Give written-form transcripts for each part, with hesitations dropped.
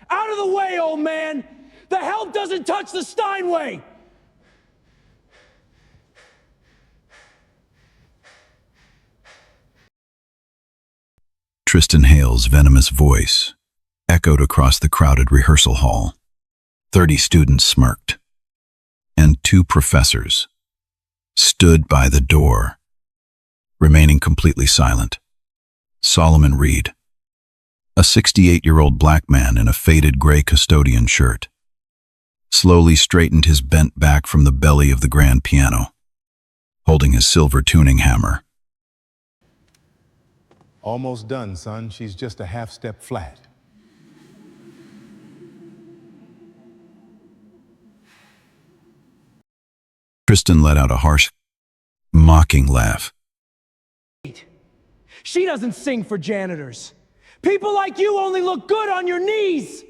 Out of the way, old man! The help doesn't touch the Steinway! Tristan Hale's venomous voice echoed across the crowded rehearsal hall. 30 students smirked, and 2 professors stood by the door, remaining completely silent. Solomon Reed, a 68-year-old black man in a faded gray custodian shirt, slowly straightened his bent back from the belly of the grand piano, holding his silver tuning hammer. Almost done, son. She's just a half step flat. Tristan let out a harsh, mocking laugh. She doesn't sing for janitors. People like you only look good on your knees!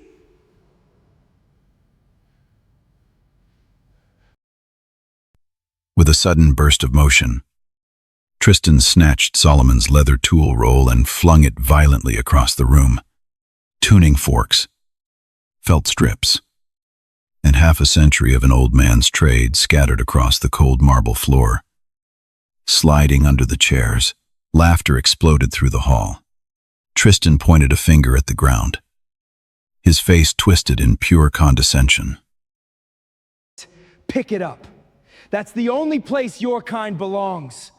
With a sudden burst of motion, Tristan snatched Solomon's leather tool roll and flung it violently across the room. Tuning forks, felt strips, and half a century of an old man's trade scattered across the cold marble floor. Sliding under the chairs, laughter exploded through the hall. Tristan pointed a finger at the ground, his face twisted in pure condescension. Pick it up. That's the only place your kind belongs.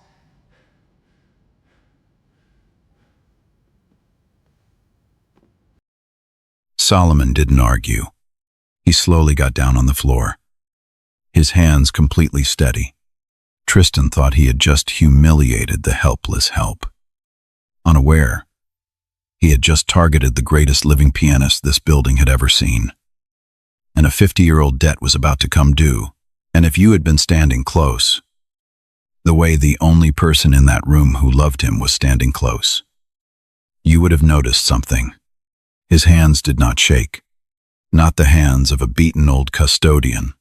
Solomon didn't argue. He slowly got down on the floor, his hands completely steady. Tristan thought he had just humiliated the helpless help. Unaware, he had just targeted the greatest living pianist this building had ever seen. And a 50-year-old debt was about to come due. And if you had been standing close, the way the only person in that room who loved him was standing close, you would have noticed something. His hands did not shake. Not the hands of a beaten old custodian.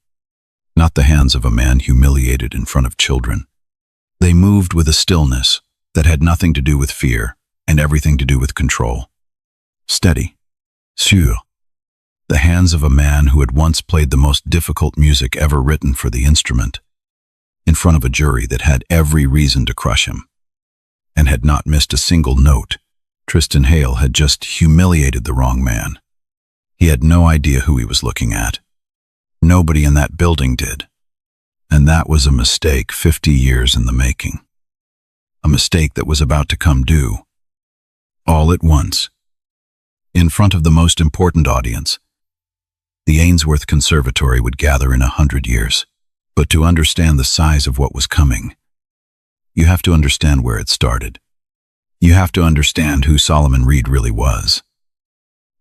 Not the hands of a man humiliated in front of children. They moved with a stillness that had nothing to do with fear and everything to do with control. Steady. Sûr. The hands of a man who had once played the most difficult music ever written for the instrument, in front of a jury that had every reason to crush him, and had not missed a single note. Tristan Hale had just humiliated the wrong man. He had no idea who he was looking at. Nobody in that building did. And that was a mistake 50 years in the making. A mistake that was about to come due. All at once. In front of the most important audience. The Ainsworth Conservatory would gather in 100 years. But to understand the size of what was coming, you have to understand where it started. You have to understand who Solomon Reed really was,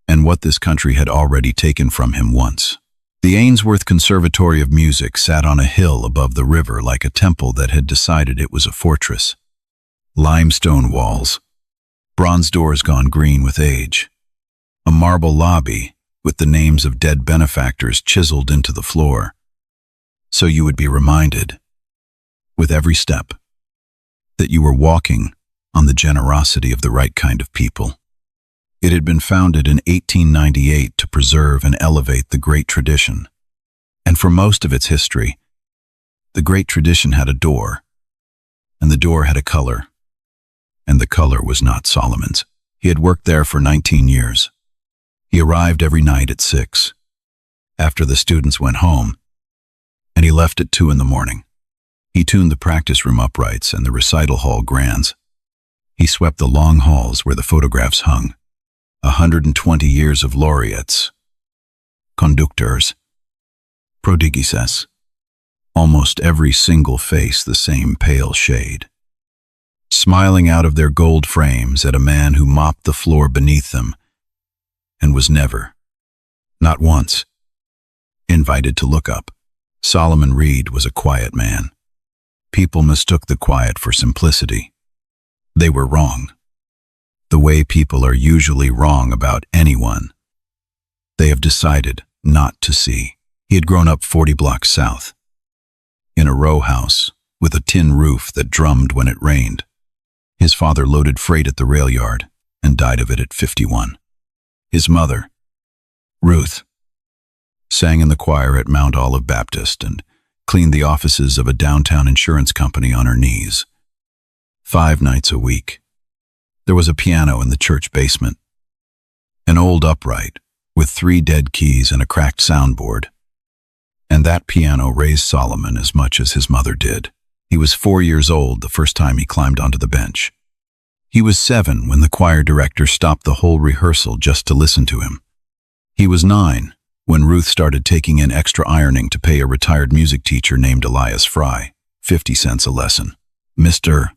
and what this country had already taken from him once. The Ainsworth Conservatory of Music sat on a hill above the river like a temple that had decided it was a fortress. Limestone walls, bronze doors gone green with age, a marble lobby with the names of dead benefactors chiseled into the floor. So you would be reminded, with every step, that you were walking on the generosity of the right kind of people. It had been founded in 1898 to preserve and elevate the great tradition. And for most of its history, the great tradition had a door, and the door had a color. And the color was not Solomon's. He had worked there for 19 years. He arrived every night at 6, after the students went home, and he left at 2 in the morning. He tuned the practice room uprights and the recital hall grands. He swept the long halls where the photographs hung. 120 years of laureates, conductors, prodigies, almost every single face the same pale shade, smiling out of their gold frames at a man who mopped the floor beneath them and was never, not once, invited to look up. Solomon Reed was a quiet man. People mistook the quiet for simplicity. They were wrong. The way people are usually wrong about anyone. They have decided not to see. He had grown up 40 blocks south, in a row house with a tin roof that drummed when it rained. His father loaded freight at the rail yard and died of it at 51. His mother, Ruth, sang in the choir at Mount Olive Baptist, and cleaned the offices of a downtown insurance company on her knees. 5 nights a week. There was a piano in the church basement, an old upright with 3 dead keys and a cracked soundboard. And that piano raised Solomon as much as his mother did. He was 4 years old the first time he climbed onto the bench. He was 7 when the choir director stopped the whole rehearsal just to listen to him. He was 9 when Ruth started taking in extra ironing to pay a retired music teacher named Elias Fry 50 cents a lesson. Mr.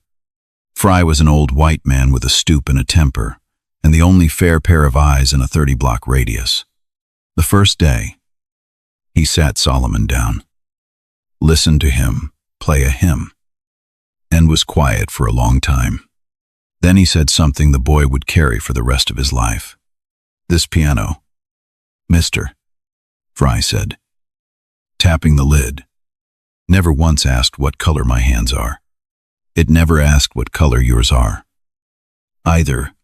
Fry was an old white man with a stoop and a temper, and the only fair pair of eyes in a 30-block radius. The first day, he sat Solomon down, listened to him play a hymn, and was quiet for a long time. Then he said something the boy would carry for the rest of his life. "This piano, Mr. Fry said, tapping the lid, never once asked what color my hands are. It never asked what color yours are. Either.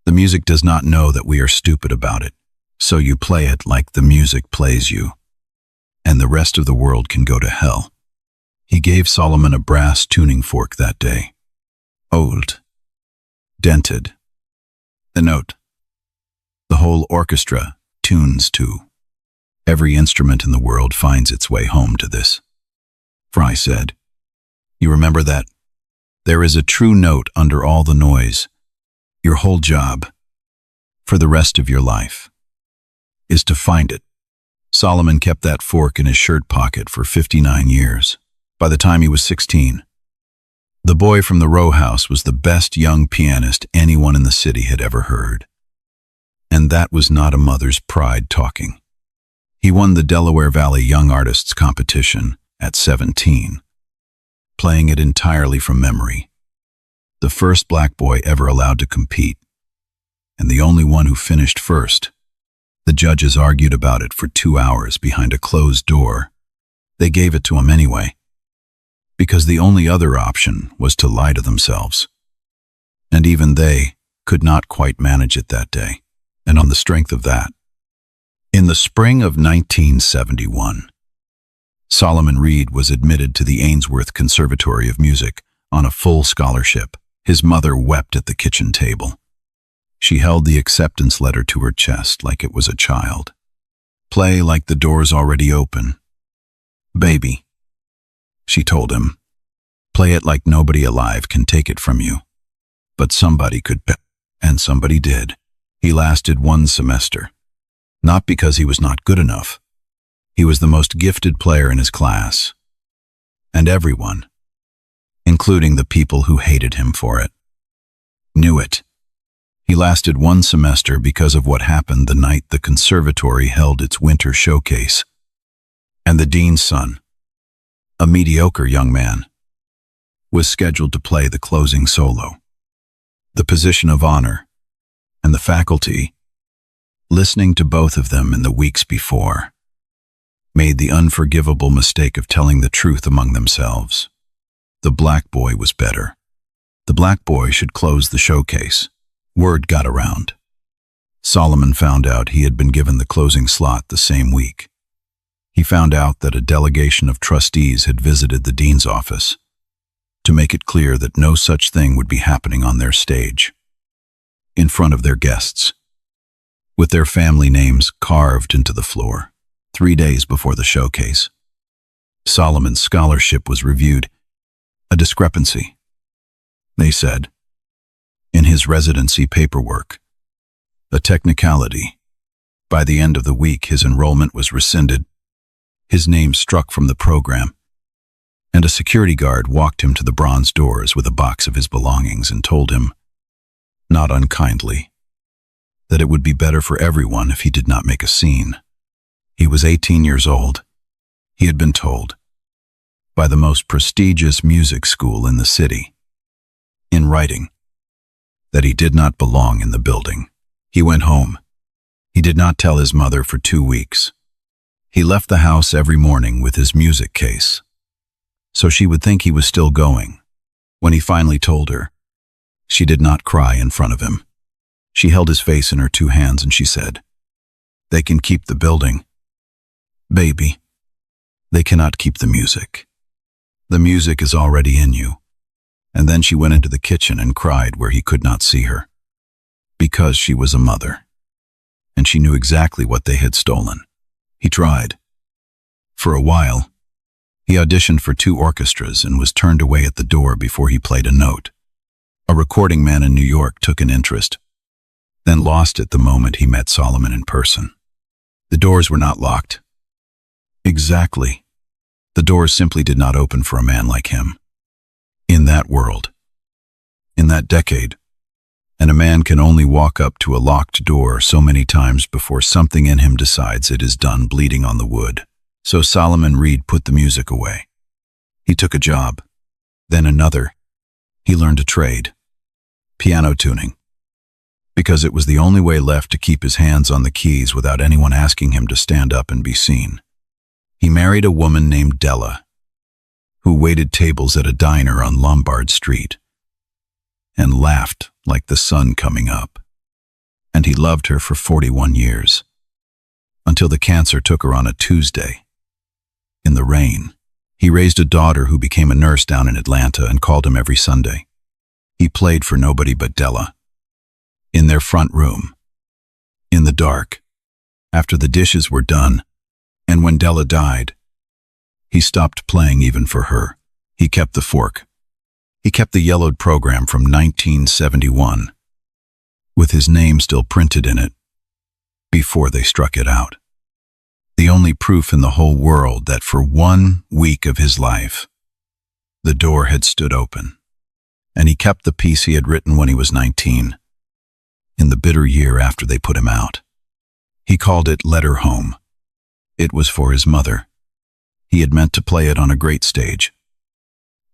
The music does not know that we are stupid about it, so you play it like the music plays you, and the rest of the world can go to hell." He gave Solomon a brass tuning fork that day. Old. Dented. The note. The whole orchestra tunes to. Every instrument in the world finds its way home to this. Fry said, "You remember that? There is a true note under all the noise. Your whole job, for the rest of your life, is to find it." Solomon kept that fork in his shirt pocket for 59 years. By the time he was 16, the boy from the row house was the best young pianist anyone in the city had ever heard. And that was not a mother's pride talking. He won the Delaware Valley Young Artists Competition at 17, playing it entirely from memory. The first black boy ever allowed to compete, and the only one who finished first. The judges argued about it for 2 hours behind a closed door. They gave it to him anyway, because the only other option was to lie to themselves. And even they could not quite manage it that day. And on the strength of that, in the spring of 1971, Solomon Reed was admitted to the Ainsworth Conservatory of Music on a full scholarship. His mother wept at the kitchen table. She held the acceptance letter to her chest like it was a child. "Play like the door's already open. Baby," she told him. "Play it like nobody alive can take it from you. But somebody could, and somebody did." He lasted 1 semester. Not because he was not good enough. He was the most gifted player in his class. And everyone, including the people who hated him for it, knew it. He lasted 1 semester because of what happened the night the conservatory held its winter showcase. And the dean's son, a mediocre young man, was scheduled to play the closing solo. The position of honor, and the faculty, listening to both of them in the weeks before, made the unforgivable mistake of telling the truth among themselves. The black boy was better. The black boy should close the showcase. Word got around. Solomon found out he had been given the closing slot the same week. He found out that a delegation of trustees had visited the dean's office to make it clear that no such thing would be happening on their stage, in front of their guests, with their family names carved into the floor. 3 days before the showcase, Solomon's scholarship was reviewed. A discrepancy, they said, in his residency paperwork. A technicality. By the end of the week, his enrollment was rescinded, his name struck from the program, and a security guard walked him to the bronze doors with a box of his belongings and told him, not unkindly, that it would be better for everyone if he did not make a scene. He was 18 years old. He had been told, by the most prestigious music school in the city, in writing, that he did not belong in the building. He went home. He did not tell his mother for 2 weeks. He left the house every morning with his music case, so she would think he was still going. When he finally told her, she did not cry in front of him. She held his face in her 2 hands and she said, "They can keep the building. Baby, they cannot keep the music. The music is already in you. And then she went into the kitchen and cried where he could not see her. Because she was a mother. And she knew exactly what they had stolen. He tried. For a while, he auditioned for 2 orchestras and was turned away at the door before he played a note. A recording man in New York took an interest, then lost it the moment he met Solomon in person. The doors were not locked. Exactly. The doors simply did not open for a man like him. In that world, in that decade, and a man can only walk up to a locked door so many times before something in him decides it is done bleeding on the wood. So Solomon Reed put the music away. He took a job, then another. He learned a trade, piano tuning, because it was the only way left to keep his hands on the keys without anyone asking him to stand up and be seen. He married a woman named Della, who waited tables at a diner on Lombard Street, and laughed like the sun coming up. And he loved her for 41 years, until the cancer took her on a Tuesday. In the rain, he raised a daughter who became a nurse down in Atlanta and called him every Sunday. He played for nobody but Della. In their front room, in the dark, after the dishes were done, and when Della died, he stopped playing even for her. He kept the fork. He kept the yellowed program from 1971, with his name still printed in it, before they struck it out. The only proof in the whole world that for 1 week of his life, the door had stood open, and he kept the piece he had written when he was 19, in the bitter year after they put him out. He called it Let Her Home. It was for his mother. He had meant to play it on a great stage,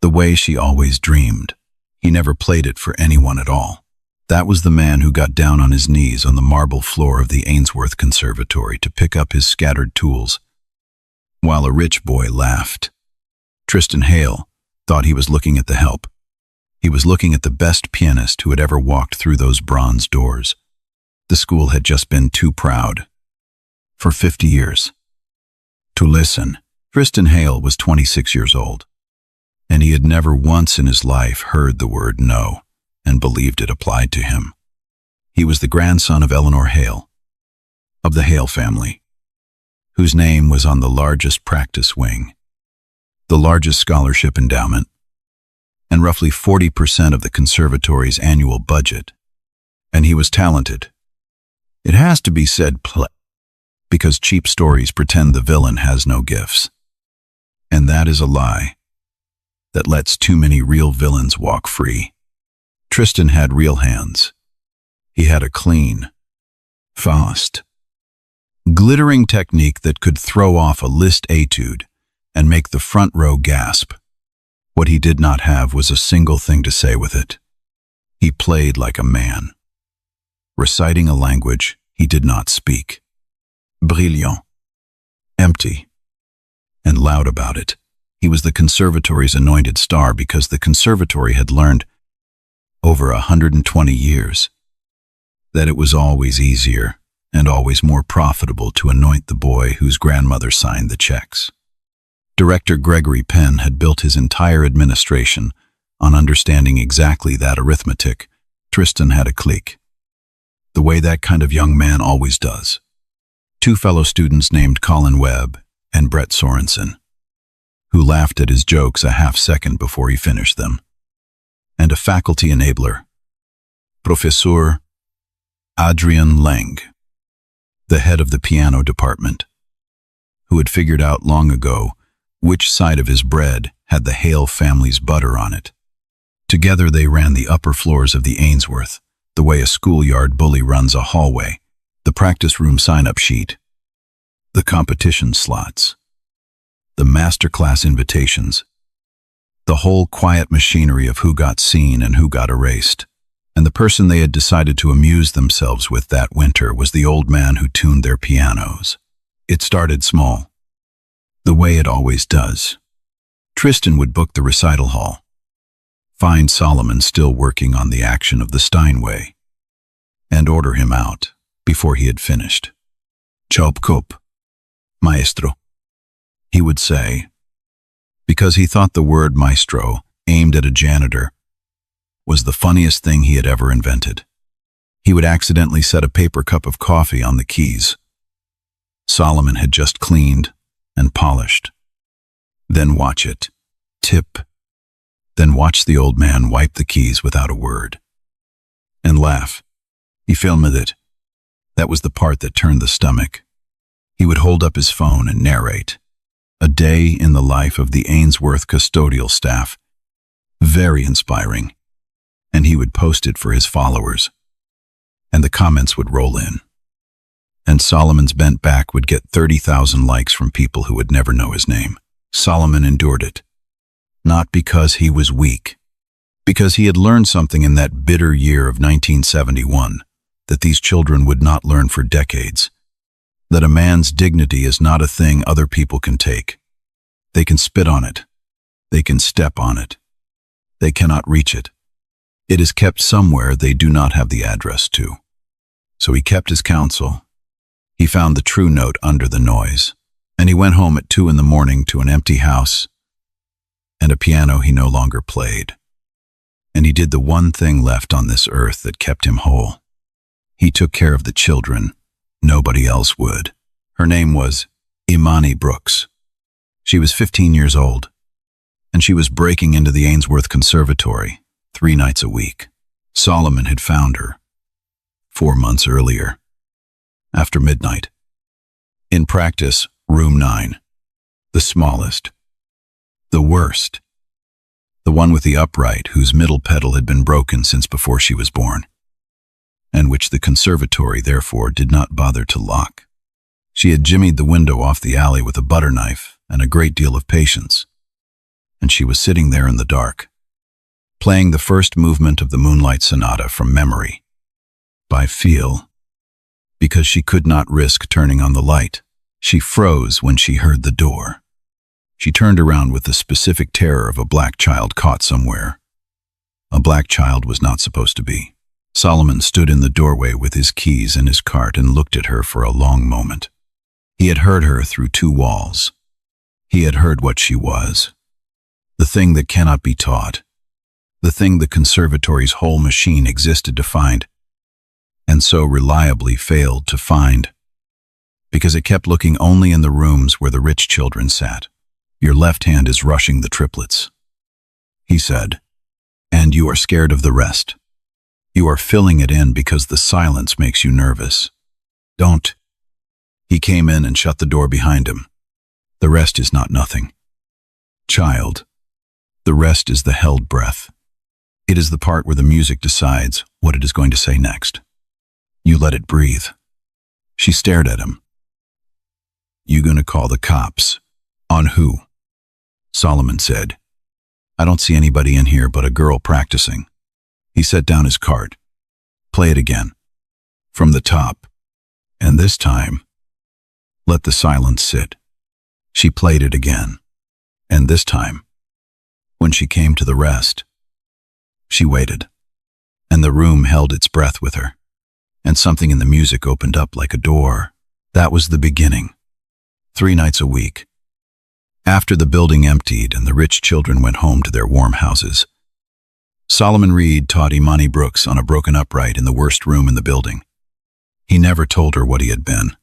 the way she always dreamed. He never played it for anyone at all. That was the man who got down on his knees on the marble floor of the Ainsworth Conservatory to pick up his scattered tools, while a rich boy laughed. Tristan Hale thought he was looking at the help. He was looking at the best pianist who had ever walked through those bronze doors. The school had just been too proud, for 50 years, to listen. Tristan Hale was 26 years old, and he had never once in his life heard the word no and believed it applied to him. He was the grandson of Eleanor Hale, of the Hale family, whose name was on the largest practice wing, the largest scholarship endowment, and roughly 40% of the conservatory's annual budget. And he was talented. It has to be said because cheap stories pretend the villain has no gifts. And that is a lie that lets too many real villains walk free. Tristan had real hands. He had a clean, fast, glittering technique that could throw off a Liszt etude and make the front row gasp. What he did not have was a single thing to say with it. He played like a man, reciting a language he did not speak. Brilliant, empty, and loud about it. He was the conservatory's anointed star because the conservatory had learned over 120 years that it was always easier and always more profitable to anoint the boy whose grandmother signed the checks. Director Gregory Penn had built his entire administration on understanding exactly that arithmetic. Tristan had a clique, the way that kind of young man always does. 2 fellow students named Colin Webb and Brett Sorensen, who laughed at his jokes a half-second before he finished them, and a faculty enabler, Professor Adrian Leng, the head of the piano department, who had figured out long ago which side of his bread had the Hale family's butter on it. Together they ran the upper floors of the Ainsworth, the way a schoolyard bully runs a hallway, the practice room sign-up sheet, the competition slots, the masterclass invitations, the whole quiet machinery of who got seen and who got erased. And the person they had decided to amuse themselves with that winter was the old man who tuned their pianos. It started small, the way it always does. Tristan would book the recital hall, find Solomon still working on the action of the Steinway, and order him out before he had finished. Chop Maestro. he would say, because he thought the word Maestro, aimed at a janitor, was the funniest thing he had ever invented. He would accidentally set a paper cup of coffee on the keys Solomon had just cleaned and polished. Then watch it tip. Then watch the old man wipe the keys without a word. And laugh. He filmed it. That was the part that turned the stomach. He would hold up his phone and narrate. A day in the life of the Ainsworth custodial staff. Very inspiring. And he would post it for his followers. And the comments would roll in. And Solomon's bent back would get 30,000 likes from people who would never know his name. Solomon endured it. Not because he was weak. Because he had learned something in that bitter year of 1971 that these children would not learn for decades. That a man's dignity is not a thing other people can take. They can spit on it. They can step on it. They cannot reach it. It is kept somewhere they do not have the address to. So he kept his counsel. He found the true note under the noise, and he went home at 2 a.m. to an empty house and a piano he no longer played. And he did the one thing left on this earth that kept him whole. He took care of the children. Nobody else would. Her name was Imani Brooks. She was 15 years old, and she was breaking into the Ainsworth Conservatory 3 nights a week. Solomon had found her 4 months earlier, after midnight. In practice, room 9, the smallest, the worst, the one with the upright whose middle pedal had been broken since before she was born, and which the conservatory therefore did not bother to lock. She had jimmied the window off the alley with a butter knife and a great deal of patience, and she was sitting there in the dark, playing the first movement of the Moonlight Sonata from memory, by feel, because she could not risk turning on the light. She froze when she heard the door. She turned around with the specific terror of a black child caught somewhere. A black child was not supposed to be. Solomon stood in the doorway with his keys and his cart and looked at her for a long moment. He had heard her through 2 walls. He had heard what she was. The thing that cannot be taught. The thing the conservatory's whole machine existed to find, and so reliably failed to find, because it kept looking only in the rooms where the rich children sat. Your left hand is rushing the triplets, he said, and you are scared of the rest. You are filling it in because the silence makes you nervous. Don't. He came in and shut the door behind him. The rest is not nothing. Child, the rest is the held breath. It is the part where the music decides what it is going to say next. You let it breathe. She stared at him. You gonna call the cops? On who? Solomon said. I don't see anybody in here but a girl practicing. He set down his card. Play it again. From the top. And this time, let the silence sit. She played it again. And this time, when she came to the rest, she waited. And the room held its breath with her. And something in the music opened up like a door. That was the beginning. 3 nights a week. After the building emptied and the rich children went home to their warm houses, Solomon Reed taught Imani Brooks on a broken upright in the worst room in the building. He never told her what he had been.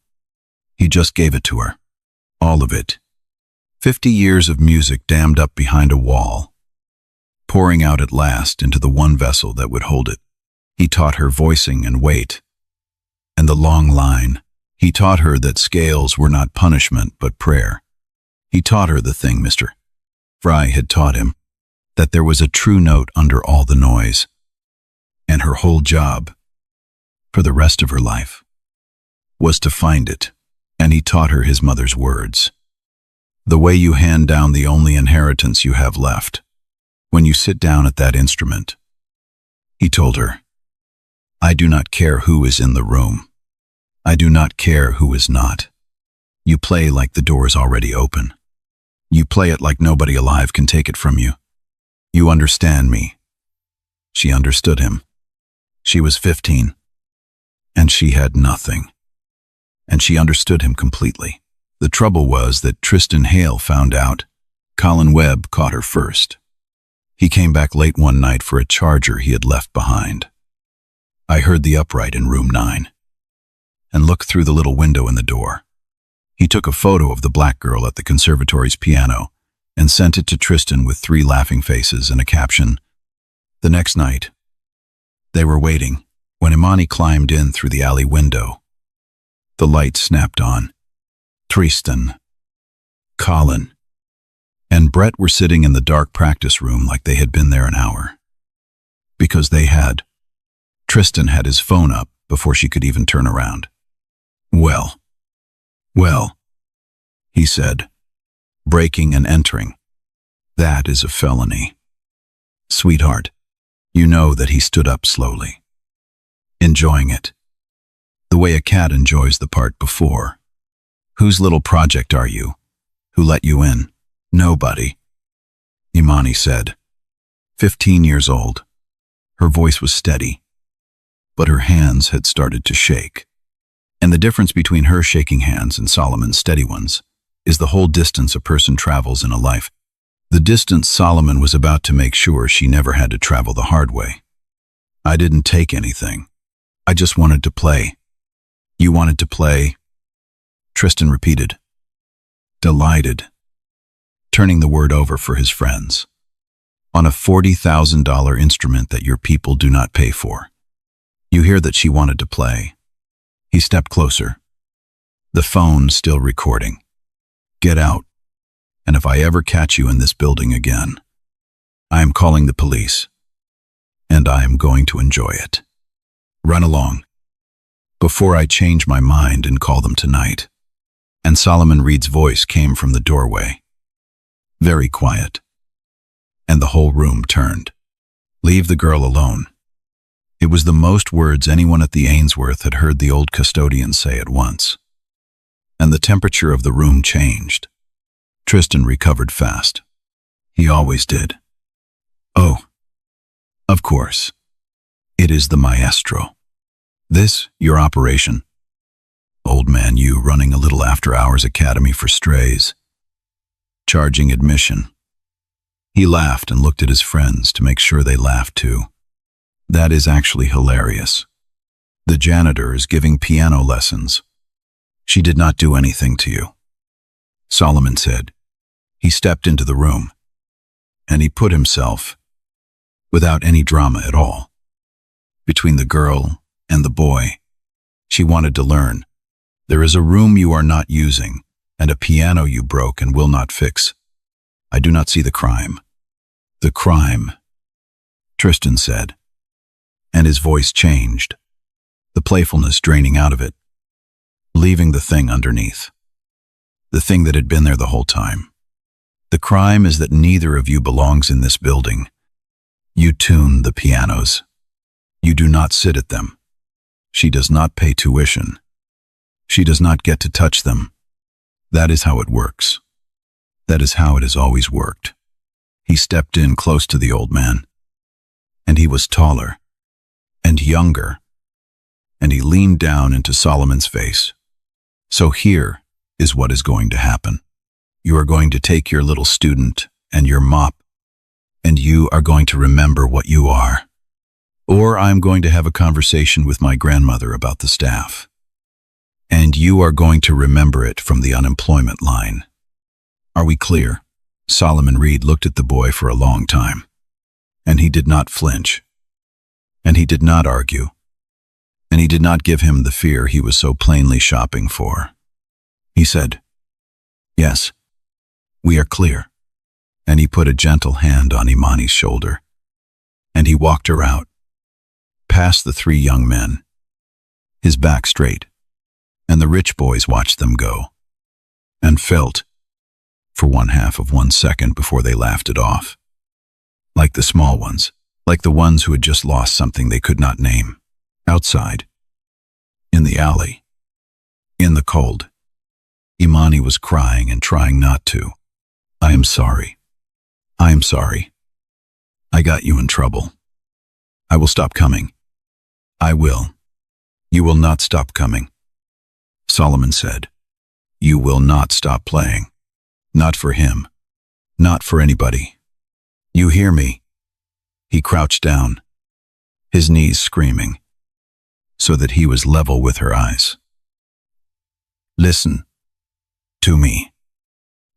He just gave it to her. All of it. 50 years of music dammed up behind a wall, pouring out at last into the one vessel that would hold it. He taught her voicing and weight, and the long line. He taught her that scales were not punishment but prayer. He taught her the thing Mr. Fry had taught him, that there was a true note under all the noise. And her whole job, for the rest of her life, was to find it. And he taught her his mother's words. The way you hand down the only inheritance you have left, when you sit down at that instrument. He told her, I do not care who is in the room. I do not care who is not. You play like the door is already open. You play it like nobody alive can take it from you. You understand me. She understood him. She was 15, and she had nothing. And she understood him completely. The trouble was that Tristan Hale found out. Colin Webb caught her first. He came back late one night for a charger he had left behind. I heard the upright in room 9 and looked through the little window in the door. He took a photo of the black girl at the conservatory's piano and sent it to Tristan with 3 laughing faces and a caption. The next night, they were waiting when Imani climbed in through the alley window. The light snapped on. Tristan, Colin, and Brett were sitting in the dark practice room like they had been there an hour. Because they had. Tristan had his phone up before she could even turn around. Well, he said, breaking and entering. That is a felony. Sweetheart, you know that he stood up slowly, enjoying it, the way a cat enjoys the part before. Whose little project are you? Who let you in? Nobody. Imani said, 15 years old. Her voice was steady, but her hands had started to shake. And the difference between her shaking hands and Solomon's steady ones is the whole distance a person travels in a life. The distance Solomon was about to make sure she never had to travel the hard way. I didn't take anything. I just wanted to play. You wanted to play? Tristan repeated, delighted, turning the word over for his friends. On a $40,000 instrument that your people do not pay for. You hear that she wanted to play. He stepped closer. The phone still recording. Get out, and if I ever catch you in this building again, I am calling the police, and I am going to enjoy it. Run along, before I change my mind and call them tonight. And Solomon Reed's voice came from the doorway. Very quiet. And the whole room turned. Leave the girl alone. It was the most words anyone at the Ainsworth had heard the old custodian say at once. And the temperature of the room changed. Tristan recovered fast. He always did. Oh, of course. It is the Maestro. This, your operation. Old man, you running a little after-hours academy for strays. Charging admission. He laughed and looked at his friends to make sure they laughed too. That is actually hilarious. The janitor is giving piano lessons. She did not do anything to you. Solomon said. He stepped into the room, and he put himself, without any drama at all, between the girl and the boy. She wanted to learn. There is a room you are not using, and a piano you broke and will not fix. I do not see the crime. The crime, Tristan said, and his voice changed, the playfulness draining out of it, leaving the thing underneath, the thing that had been there the whole time. The crime is that neither of you belongs in this building. You tune the pianos. You do not sit at them. She does not pay tuition. She does not get to touch them. That is how it works. That is how it has always worked. He stepped in close to the old man, and he was taller and younger, and he leaned down into Solomon's face. So here is what is going to happen. You are going to take your little student and your mop, and you are going to remember what you are. Or I'm going to have a conversation with my grandmother about the staff. And you are going to remember it from the unemployment line. Are we clear? Solomon Reed looked at the boy for a long time, and he did not flinch, and he did not argue, and he did not give him the fear he was so plainly shopping for. He said, yes, we are clear, and he put a gentle hand on Imani's shoulder, and he walked her out, past the 3 young men, his back straight, and the rich boys watched them go, and felt, for 1/2 of 1 second before they laughed it off. Like the small ones, like the ones who had just lost something they could not name. Outside, in the alley, in the cold, Imani was crying and trying not to. I am sorry. I am sorry. I got you in trouble. I will stop coming. I will. You will not stop coming, Solomon said. You will not stop playing. Not for him. Not for anybody. You hear me? He crouched down, his knees screaming, so that he was level with her eyes. Listen to me,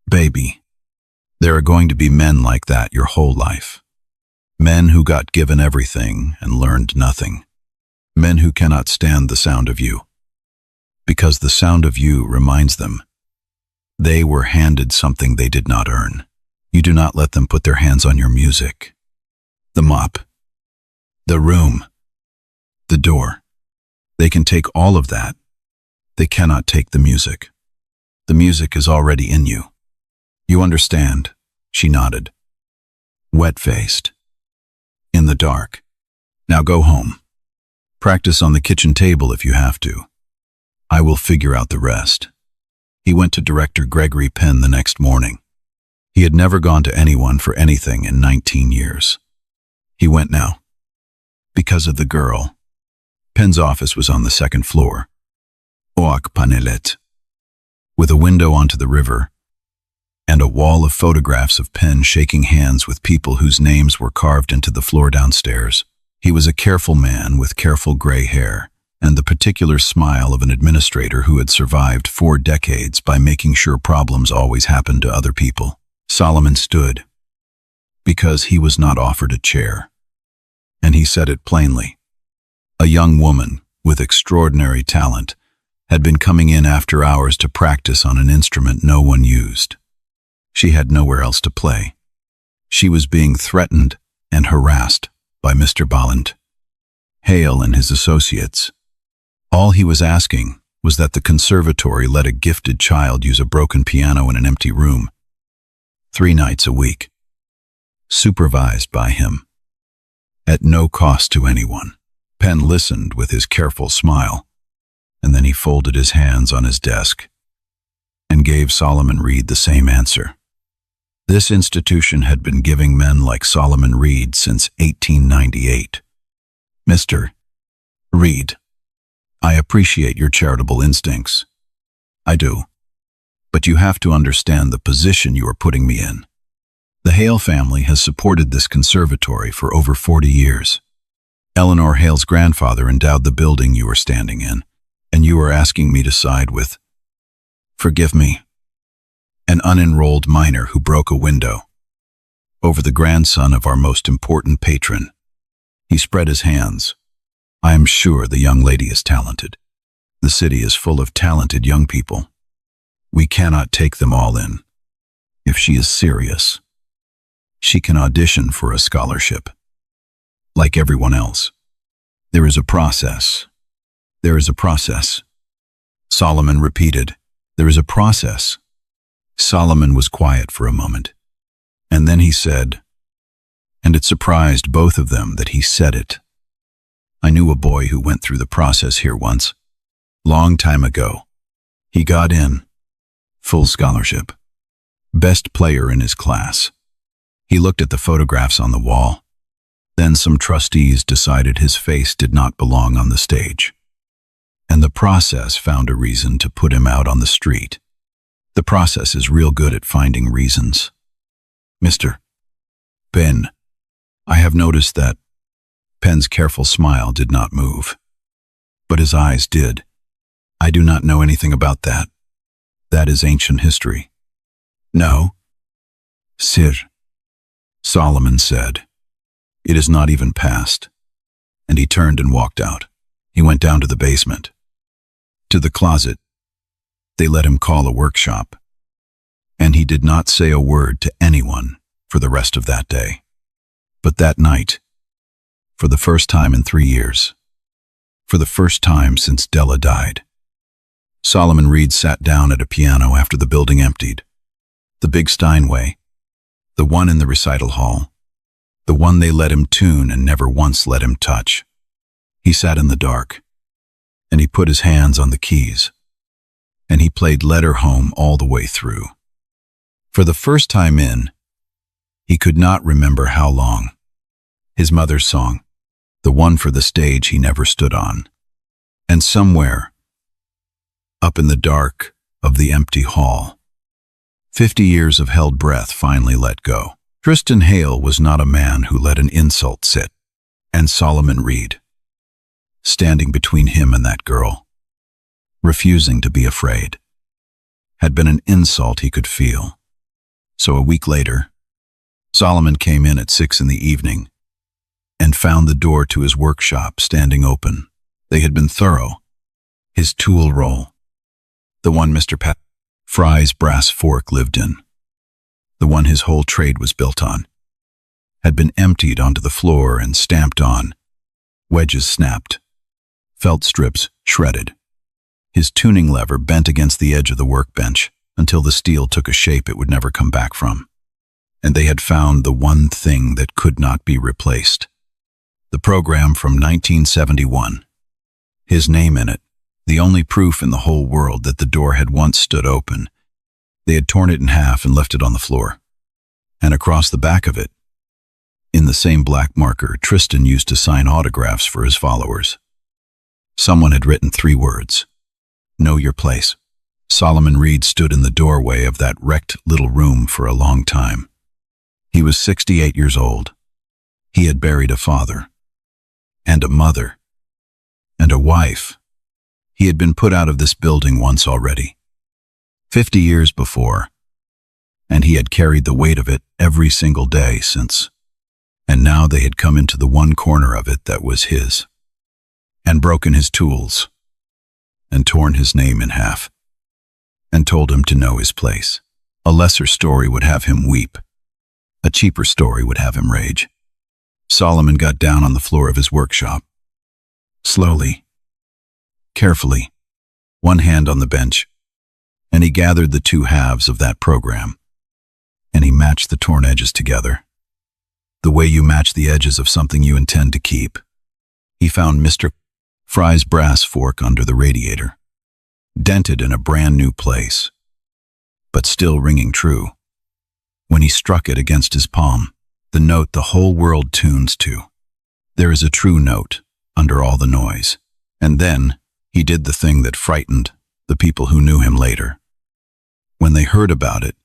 baby. There are going to be men like that your whole life. Men who got given everything and learned nothing. Men who cannot stand the sound of you, because the sound of you reminds them they were handed something they did not earn. You do not let them put their hands on your music. The mop, the room, the door. They can take all of that. They cannot take the music. The music is already in you. You understand? She nodded. Wet-faced. In the dark. Now go home. Practice on the kitchen table if you have to. I will figure out the rest. He went to Director Gregory Penn the next morning. He had never gone to anyone for anything in 19 years. He went now. Because of the girl. Penn's office was on the second floor. Oak Panelet. With a window onto the river, and a wall of photographs of Penn shaking hands with people whose names were carved into the floor downstairs. He was a careful man with careful gray hair, and the particular smile of an administrator who had survived 4 decades by making sure problems always happened to other people. Solomon stood, because he was not offered a chair. And he said it plainly. A young woman with extraordinary talent had been coming in after hours to practice on an instrument no one used. She had nowhere else to play. She was being threatened and harassed by Mr. Bolland, Hale and his associates. All he was asking was that the conservatory let a gifted child use a broken piano in an empty room 3 nights a week, supervised by him, at no cost to anyone. Penn listened with his careful smile, and then he folded his hands on his desk and gave Solomon Reed the same answer. This institution had been giving men like Solomon Reed since 1898. Mr. Reed, I appreciate your charitable instincts. I do. But you have to understand the position you are putting me in. The Hale family has supported this conservatory for over 40 years. Eleanor Hale's grandfather endowed the building you are standing in, and you are asking me to side with, forgive me, an unenrolled miner who broke a window, over the grandson of our most important patron. He spread his hands. I am sure the young lady is talented. The city is full of talented young people. We cannot take them all in. If she is serious, she can audition for a scholarship. Like everyone else. There is a process. There is a process. Solomon repeated, there is a process. Solomon was quiet for a moment. And then he said, and it surprised both of them that he said it. I knew a boy who went through the process here once. Long time ago. He got in. Full scholarship. Best player in his class. He looked at the photographs on the wall. Then some trustees decided his face did not belong on the stage. And the process found a reason to put him out on the street. The process is real good at finding reasons. Mr. Ben, I have noticed that Penn's careful smile did not move. But his eyes did. I do not know anything about that. That is ancient history. No. Sir, Solomon said. It is not even past. And he turned and walked out. He went down to the basement. To the closet. They let him call a workshop. And he did not say a word to anyone for the rest of that day. But that night, for the first time in 3 years, for the first time since Della died, Solomon Reed sat down at a piano after the building emptied. The big Steinway, the one in the recital hall, the one they let him tune and never once let him touch. He sat in the dark, and he put his hands on the keys, and he played Let Her Home all the way through. For the first time in, he could not remember how long. His mother's song, the one for the stage he never stood on. And somewhere, up in the dark, of the empty hall. 50 years of held breath finally let go. Tristan Hale was not a man who let an insult sit. And Solomon Reed, standing between him and that girl, refusing to be afraid, had been an insult he could feel. So a week later, Solomon came in at 6 p.m. and found the door to his workshop standing open. They had been thorough. His tool roll, the one Mr. Fry's brass fork lived in, the one his whole trade was built on, had been emptied onto the floor and stamped on. Wedges snapped, felt strips shredded. His tuning lever bent against the edge of the workbench until the steel took a shape it would never come back from. And they had found the one thing that could not be replaced. The program from 1971. His name in it, the only proof in the whole world that the door had once stood open. They had torn it in half and left it on the floor. And across the back of it, in the same black marker Tristan used to sign autographs for his followers, someone had written 3 words: "Know your place." Solomon Reed stood in the doorway of that wrecked little room for a long time. He was 68 years old. He had buried a father, and a mother, and a wife. He had been put out of this building once already, 50 years before, and he had carried the weight of it every single day since. And now they had come into the one corner of it that was his, and broken his tools, and torn his name in half, and told him to know his place. A lesser story would have him weep. A cheaper story would have him rage. Solomon got down on the floor of his workshop. Slowly, carefully, one hand on the bench, and he gathered the 2 halves of that program, and he matched the torn edges together, the way you match the edges of something you intend to keep. He found Mr. Fry's brass fork under the radiator, dented in a brand new place, but still ringing true. When he struck it against his palm, the note the whole world tunes to. There is a true note under all the noise. And then he did the thing that frightened the people who knew him later. When they heard about it,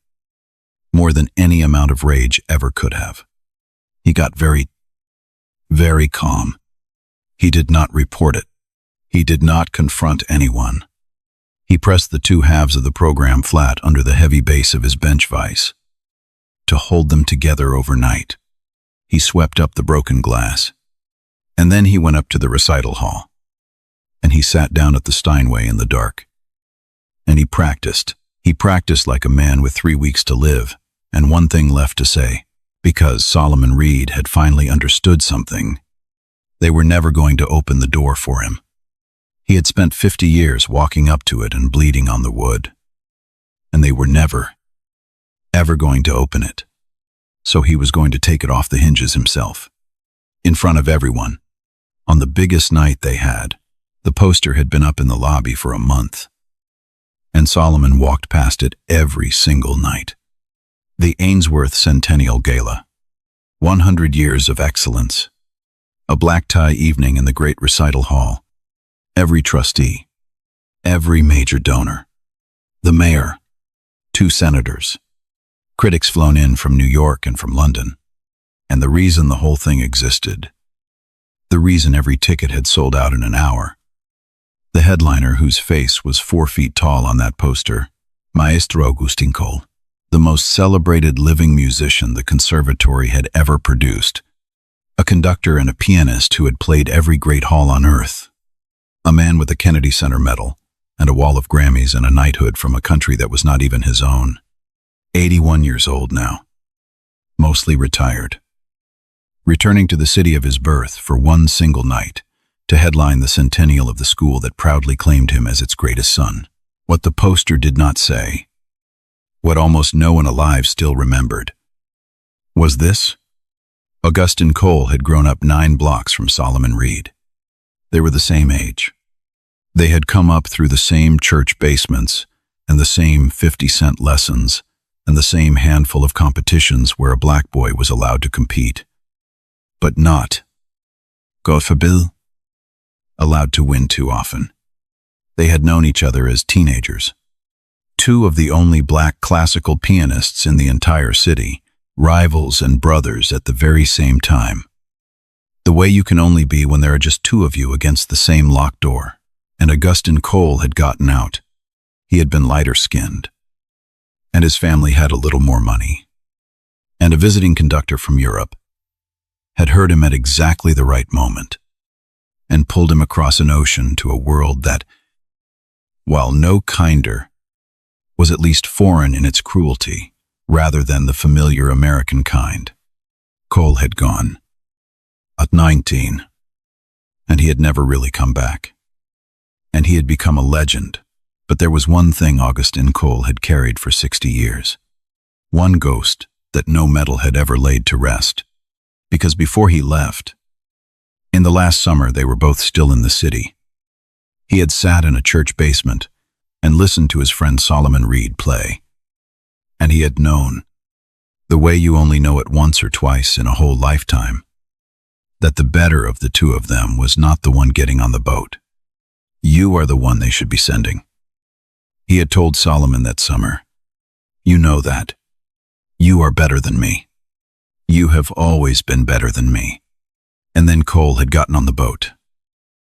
more than any amount of rage ever could have, he got very, very calm. He did not report it. He did not confront anyone. He pressed the 2 halves of the program flat under the heavy base of his bench vise to hold them together overnight. He swept up the broken glass, and then he went up to the recital hall, and he sat down at the Steinway in the dark. And he practiced. He practiced like a man with 3 weeks to live, and one thing left to say, because Solomon Reed had finally understood something. They were never going to open the door for him. He had spent 50 years walking up to it and bleeding on the wood, and they were never, ever going to open it. So he was going to take it off the hinges himself, in front of everyone. On the biggest night they had, the poster had been up in the lobby for a month, and Solomon walked past it every single night. The Ainsworth Centennial Gala, 100 years of excellence, a black tie evening in the great recital hall. Every trustee, every major donor, the mayor, 2 senators, critics flown in from New York and from London, and the reason the whole thing existed, the reason every ticket had sold out in an hour. The headliner, whose face was 4 feet tall on that poster, Maestro the most celebrated living musician the conservatory had ever produced, a conductor and a pianist who had played every great hall on earth, a man with a Kennedy Center medal and a wall of Grammys and a knighthood from a country that was not even his own. 81 years old now, mostly retired, returning to the city of his birth for one single night to headline the centennial of the school that proudly claimed him as its greatest son. What the poster did not say, what almost no one alive still remembered, was this: Augustine Cole had grown up 9 blocks from Solomon Reed. They were the same age. They had come up through the same church basements and the same 50-cent lessons and the same handful of competitions where a black boy was allowed to compete, but not, God forbid, allowed to win too often. They had known each other as teenagers, Two of the only black classical pianists in the entire city, rivals and brothers at the very same time. The way you can only be when there are just two of you against the same locked door. And Augustin Cole had gotten out. He had been lighter-skinned. And his family had a little more money. And a visiting conductor from Europe had heard him at exactly the right moment and pulled him across an ocean to a world that, while no kinder, was at least foreign in its cruelty rather than the familiar American kind. Cole had gone at 19, and he had never really come back. And he had become a legend, but there was one thing Augustin Cole had carried for 60 years. One ghost that no metal had ever laid to rest. Because before he left, in the last summer they were both still in the city. He had sat in a church basement and listened to his friend Solomon Reed play. And he had known, the way you only know it once or twice in a whole lifetime, that the better of the two of them was not the one getting on the boat. You are the one they should be sending. He had told Solomon that summer, you know that. You are better than me. You have always been better than me. And then Cole had gotten on the boat,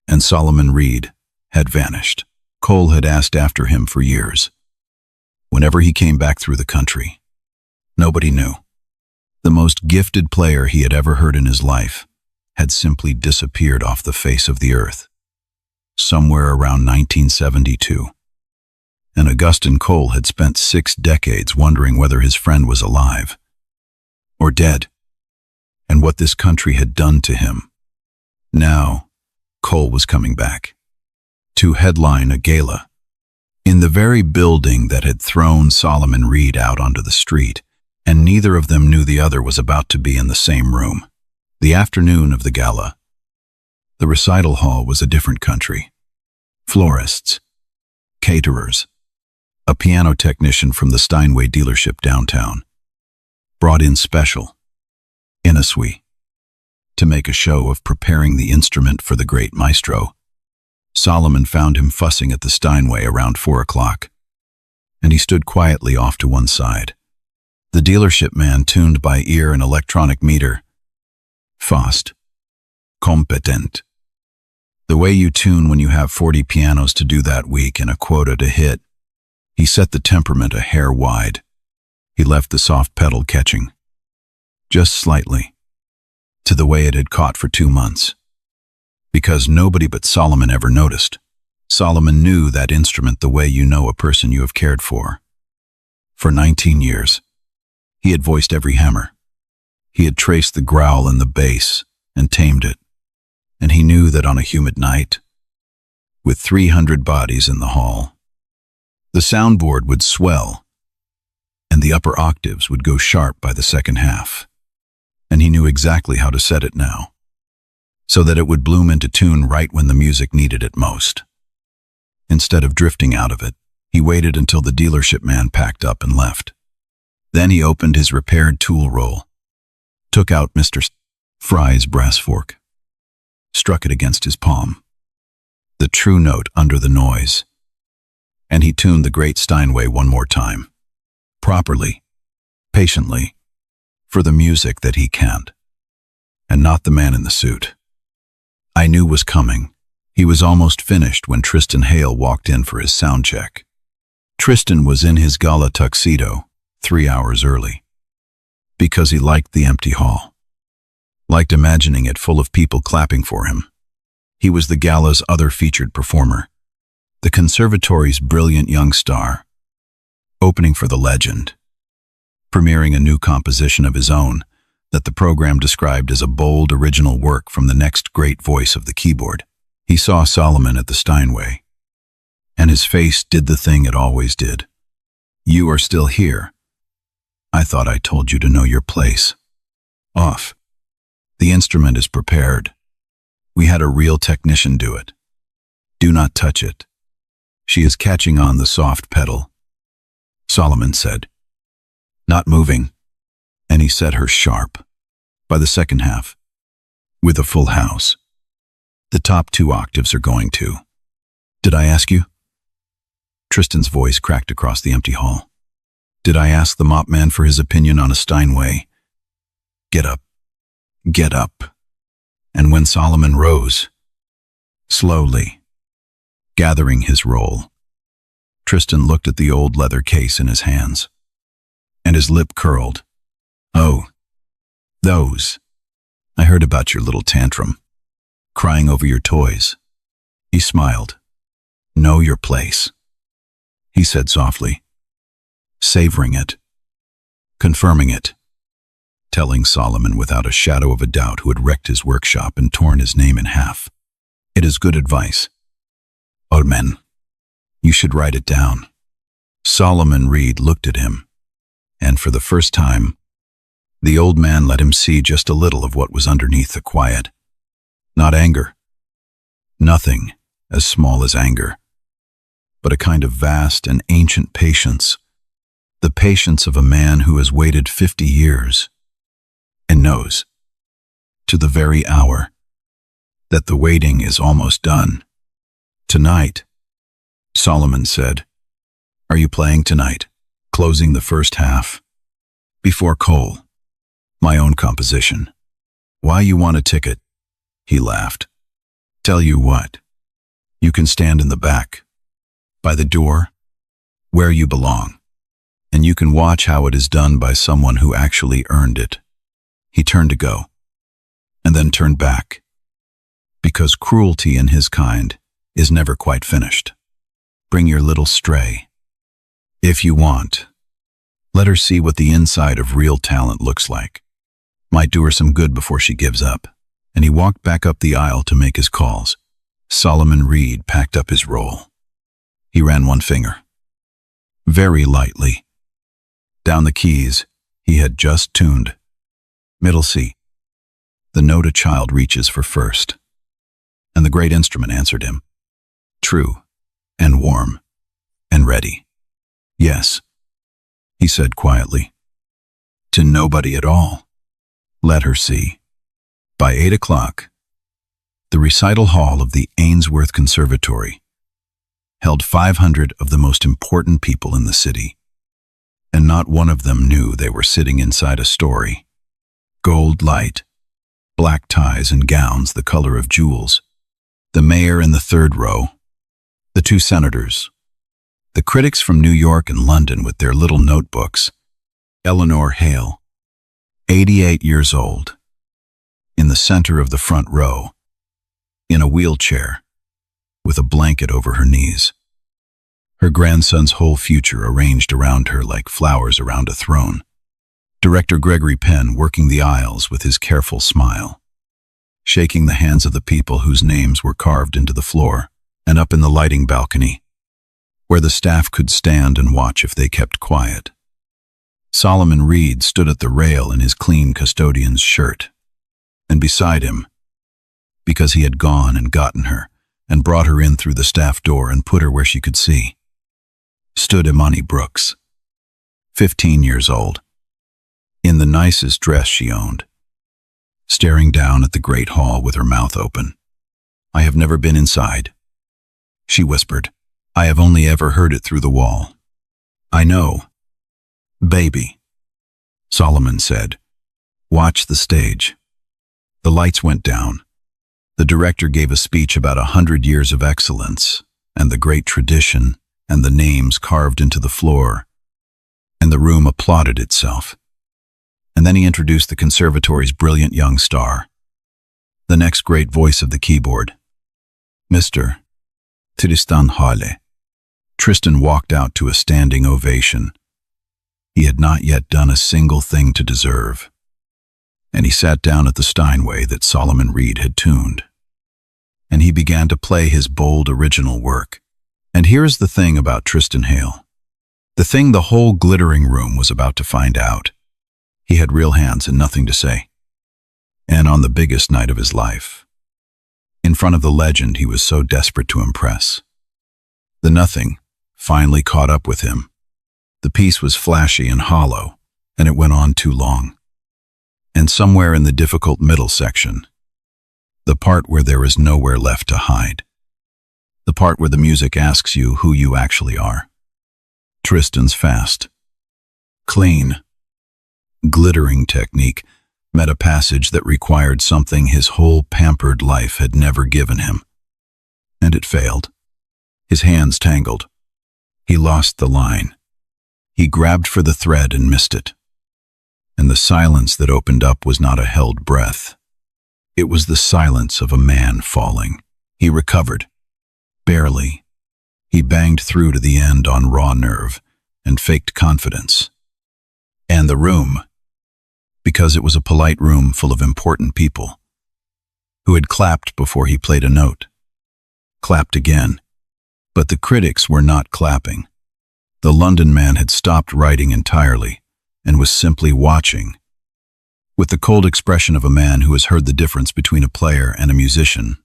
and Solomon Reed had vanished. Cole had asked after him for years. Whenever he came back through the country, nobody knew. The most gifted player he had ever heard in his life had simply disappeared off the face of the earth. Somewhere around 1972. And Augustin Cole had spent 6 decades wondering whether his friend was alive or dead, and what this country had done to him. Now, Cole was coming back to headline a gala in the very building that had thrown Solomon Reed out onto the street, and neither of them knew the other was about to be in the same room. The afternoon of the gala, the recital hall was a different country. Florists, caterers, a piano technician from the Steinway dealership downtown, brought in special, in a suite, to make a show of preparing the instrument for the great Maestro. Solomon found him fussing at the Steinway around 4 o'clock, and he stood quietly off to one side. The dealership man tuned by ear an electronic meter. Fast. Competent. The way you tune when you have 40 pianos to do that week and a quota to hit. He set the temperament a hair wide. He left the soft pedal catching, just slightly, to the way it had caught for 2 months. Because nobody but Solomon ever noticed. Solomon knew that instrument the way you know a person you have cared for. For 19 years, he had voiced every hammer. He had traced the growl in the bass and tamed it. And he knew that on a humid night, with 300 bodies in the hall, the soundboard would swell, and the upper octaves would go sharp by the second half. And he knew exactly how to set it now, so that it would bloom into tune right when the music needed it most. Instead of drifting out of it, he waited until the dealership man packed up and left. Then he opened his repaired tool roll, took out Mr. Fry's brass fork, struck it against his palm, the true note under the noise, and he tuned the great Steinway one more time, properly, patiently, for the music that he canned, and not the man in the suit. I knew was coming. He was almost finished when Tristan Hale walked in for his sound check. Tristan was in his gala tuxedo 3 hours early, because he liked the empty hall, liked imagining it full of people clapping for him. He was the gala's other featured performer, the conservatory's brilliant young star, opening for the legend, premiering a new composition of his own that the program described as a bold original work from the next great voice of the keyboard. He saw Solomon at the Steinway, and his face did the thing it always did. You are still here. I thought I told you to know your place. Off. The instrument is prepared. We had a real technician do it. Do not touch it. She is catching on the soft pedal, Solomon said. Not moving. And he set her sharp. By the second half, with a full house. The top 2 octaves are going to. Did I ask you? Tristan's voice cracked across the empty hall. Did I ask the mop man for his opinion on a Steinway? Get up. Get up. And when Solomon rose, slowly, gathering his roll, Tristan looked at the old leather case in his hands, and his lip curled. Oh, those. I heard about your little tantrum, crying over your toys. He smiled. Know your place, he said softly, savoring it, confirming it, telling Solomon without a shadow of a doubt who had wrecked his workshop and torn his name in half. It is good advice. Old man, you should write it down. Solomon Reed looked at him, and for the first time, the old man let him see just a little of what was underneath the quiet. Not anger. Nothing as small as anger, but a kind of vast and ancient patience, the patience of a man who has waited 50 years and knows, to the very hour, that the waiting is almost done. Tonight, Solomon said, are you playing tonight? Closing the first half. Before Cole. My own composition. Why you want a ticket? He laughed. Tell you what. You can stand in the back, by the door, where you belong, and you can watch how it is done by someone who actually earned it. He turned to go, and then turned back, because cruelty in his kind is never quite finished. Bring your little stray. If you want, let her see what the inside of real talent looks like. Might do her some good before she gives up. And he walked back up the aisle to make his calls. Solomon Reed packed up his roll. He ran one finger, very lightly, down the keys he had just tuned. Middle C, the note a child reaches for first. And the great instrument answered him, true, and warm, and ready. Yes, he said quietly, to nobody at all. Let her see. By 8 o'clock, the recital hall of the Ainsworth Conservatory held 500 of the most important people in the city, and not one of them knew they were sitting inside a story. Gold light, black ties and gowns the color of jewels, the mayor in the third row, the two senators, the critics from New York and London with their little notebooks, Eleanor Hale, 88 years old, in the center of the front row, in a wheelchair, with a blanket over her knees. Her grandson's whole future arranged around her like flowers around a throne. Director Gregory Penn working the aisles with his careful smile, shaking the hands of the people whose names were carved into the floor, and up in the lighting balcony, where the staff could stand and watch if they kept quiet. Solomon Reed stood at the rail in his clean custodian's shirt, and beside him, because he had gone and gotten her and brought her in through the staff door and put her where she could see, stood Imani Brooks, 15 years old, in the nicest dress she owned, staring down at the great hall with her mouth open. I have never been inside, she whispered. I have only ever heard it through the wall. I know. Baby, Solomon said. Watch the stage. The lights went down. The director gave a speech about 100 years of excellence and the great tradition and the names carved into the floor, and the room applauded itself. And then he introduced the conservatory's brilliant young star, the next great voice of the keyboard, Mr. Tristan Hale. Tristan walked out to a standing ovation. He had not yet done a single thing to deserve, and he sat down at the Steinway that Solomon Reed had tuned. And he began to play his bold original work. And here's the thing about Tristan Hale. The thing the whole glittering room was about to find out. He had real hands and nothing to say. And on the biggest night of his life, in front of the legend he was so desperate to impress, the nothing finally caught up with him. The piece was flashy and hollow, and it went on too long. And somewhere in the difficult middle section, the part where there is nowhere left to hide, The part where the music asks you who you actually are. Tristan's fast, clean, glittering technique met a passage that required something his whole pampered life had never given him. And it failed. His hands tangled. He lost the line. He grabbed for the thread and missed it. And the silence that opened up was not a held breath. It was the silence of a man falling. He recovered. Barely. He banged through to the end on raw nerve and faked confidence. And the room, because it was a polite room full of important people, who had clapped before he played a note, clapped again. But the critics were not clapping. The London man had stopped writing entirely and was simply watching, with the cold expression of a man who has heard the difference between a player and a musician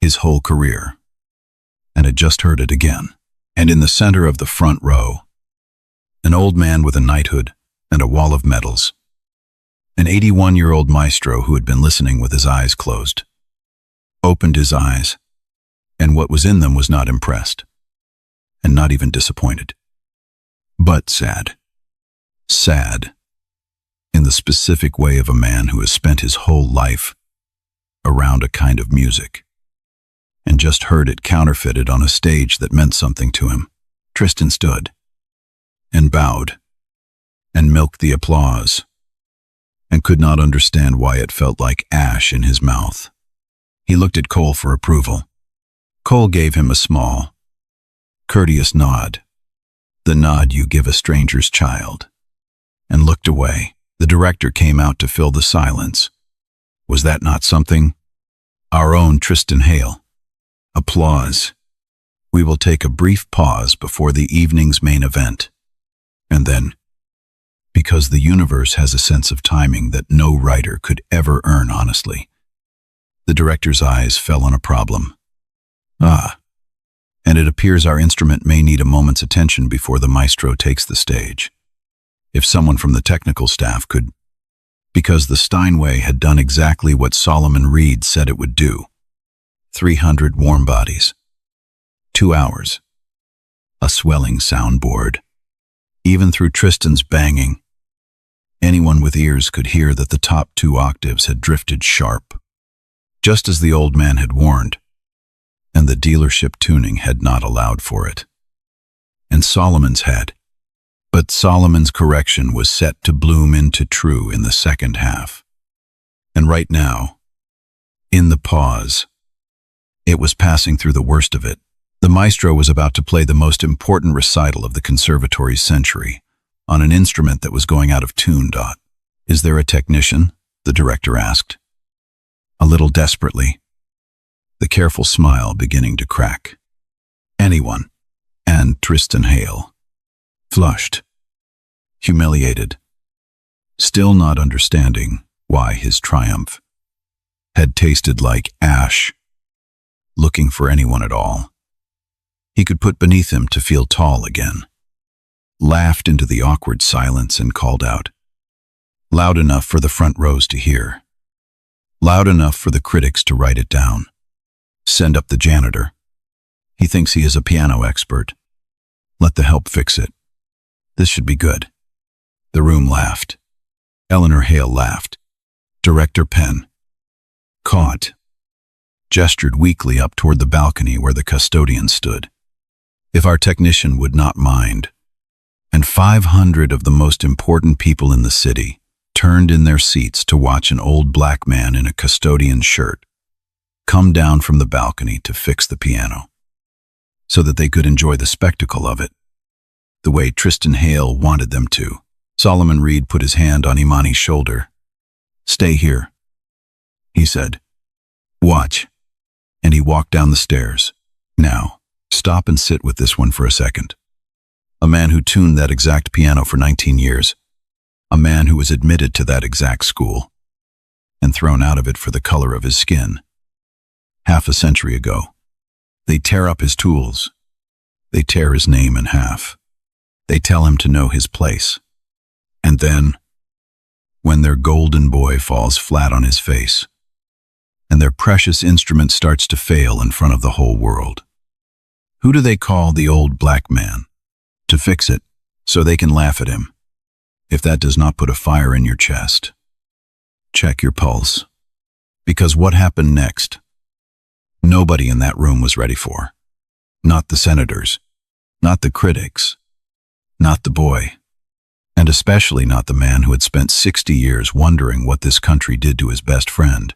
his whole career, and had just heard it again. And in the center of the front row, an old man with a knighthood and a wall of medals, an 81-year-old maestro who had been listening with his eyes closed, opened his eyes, and what was in them was not impressed, and not even disappointed, but sad. Sad, in the specific way of a man who has spent his whole life around a kind of music, and just heard it counterfeited on a stage that meant something to him. Tristan stood, and bowed, and milked the applause, and could not understand why it felt like ash in his mouth. He looked at Cole for approval. Cole gave him a small, courteous nod, the nod you give a stranger's child, and looked away. The director came out to fill the silence. Was that not something? Our own Tristan Hale. Applause. We will take a brief pause before the evening's main event. And then, because the universe has a sense of timing that no writer could ever earn honestly, the director's eyes fell on a problem. And it appears our instrument may need a moment's attention before the maestro takes the stage. If someone from the technical staff could, because the Steinway had done exactly what Solomon Reed said it would do. 300 warm bodies. 2 hours. A swelling soundboard. Even through Tristan's banging, anyone with ears could hear that the top 2 octaves had drifted sharp, just as the old man had warned, and the dealership tuning had not allowed for it. And Solomon's had. But Solomon's correction was set to bloom into true in the second half. And right now, in the pause, it was passing through the worst of it. The maestro was about to play the most important recital of the conservatory's century on an instrument that was going out of tune. Is there a technician? The director asked, a little desperately, the careful smile beginning to crack. Anyone. And Tristan Hale, flushed, humiliated, still not understanding why his triumph had tasted like ash, looking for anyone at all he could put beneath him to feel tall again, laughed into the awkward silence and called out, loud enough for the front rows to hear, loud enough for the critics to write it down. Send up the janitor. He thinks he is a piano expert. Let the help fix it. This should be good. The room laughed. Eleanor Hale laughed. Director Penn caught, gestured weakly up toward the balcony where the custodian stood. If our technician would not mind. And 500 of the most important people in the city turned in their seats to watch an old black man in a custodian's shirt come down from the balcony to fix the piano, so that they could enjoy the spectacle of it, the way Tristan Hale wanted them to. Solomon Reed put his hand on Imani's shoulder. Stay here, he said. Watch. And he walked down the stairs. Now, stop and sit with this one for a second. A man who tuned that exact piano for 19 years. A man who was admitted to that exact school and thrown out of it for the color of his skin. Half a century ago, they tear up his tools. They tear his name in half. They tell him to know his place. And then, when their golden boy falls flat on his face, and their precious instrument starts to fail in front of the whole world, Who do they call the old black man? To fix it, so they can laugh at him. If that does not put a fire in your chest, check your pulse. Because what happened next, nobody in that room was ready for. Not the senators, not the critics, not the boy, and especially not the man who had spent 60 years wondering what this country did to his best friend.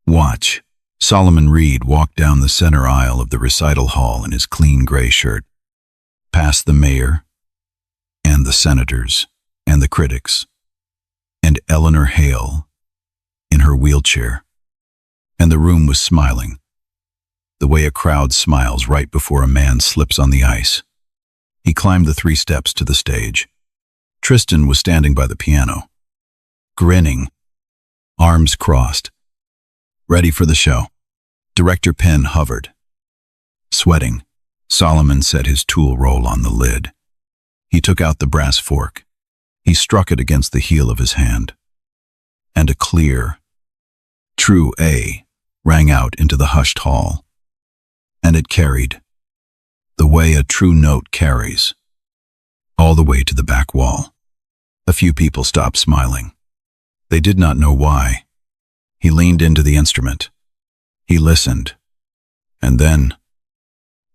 Watch. Solomon Reed walked down the center aisle of the recital hall in his clean gray shirt, past the mayor, and the senators, and the critics, and Eleanor Hale in her wheelchair. And the room was smiling, the way a crowd smiles right before a man slips on the ice. He climbed the 3 steps to the stage. Tristan was standing by the piano, grinning, arms crossed, ready for the show. Director Penn hovered. Sweating, Solomon set his tool roll on the lid. He took out the brass fork. He struck it against the heel of his hand. And a clear, true A rang out into the hushed hall. And it carried, the way a true note carries, all the way to the back wall. A few people stopped smiling. They did not know why. He leaned into the instrument. He listened. And then,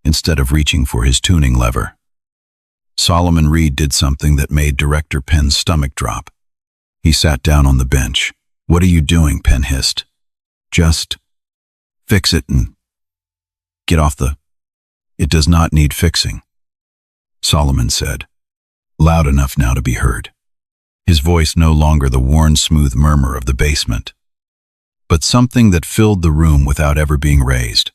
instead of reaching for his tuning lever, Solomon Reed did something that made Director Penn's stomach drop. He sat down on the bench. "What are you doing?" Penn hissed. "Just fix it and get off the—" "It does not need fixing," Solomon said, loud enough now to be heard. His voice no longer the worn, smooth murmur of the basement, but something that filled the room without ever being raised.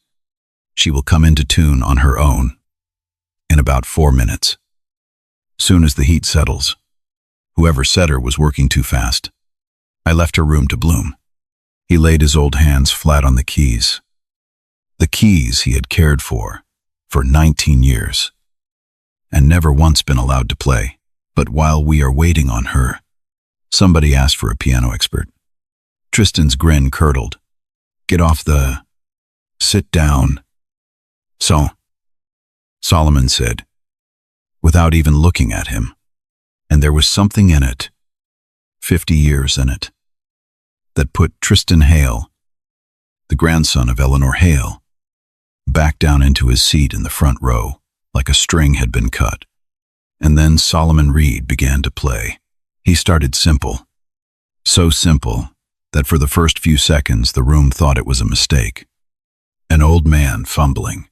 "She will come into tune on her own in about 4 minutes. Soon as the heat settles. Whoever set her was working too fast. I left her room to bloom." He laid his old hands flat on the keys. The keys he had cared for 19 years, and never once been allowed to play. But while we are waiting on her, somebody asked for a piano expert. Tristan's grin curdled. "Get off the... sit down." "So," Solomon said, without even looking at him. And there was something in it, 50 years in it, that put Tristan Hale, the grandson of Eleanor Hale, back down into his seat in the front row, like a string had been cut. And then Solomon Reed began to play. He started simple, so simple that for the first few seconds the room thought it was a mistake. An old man fumbling,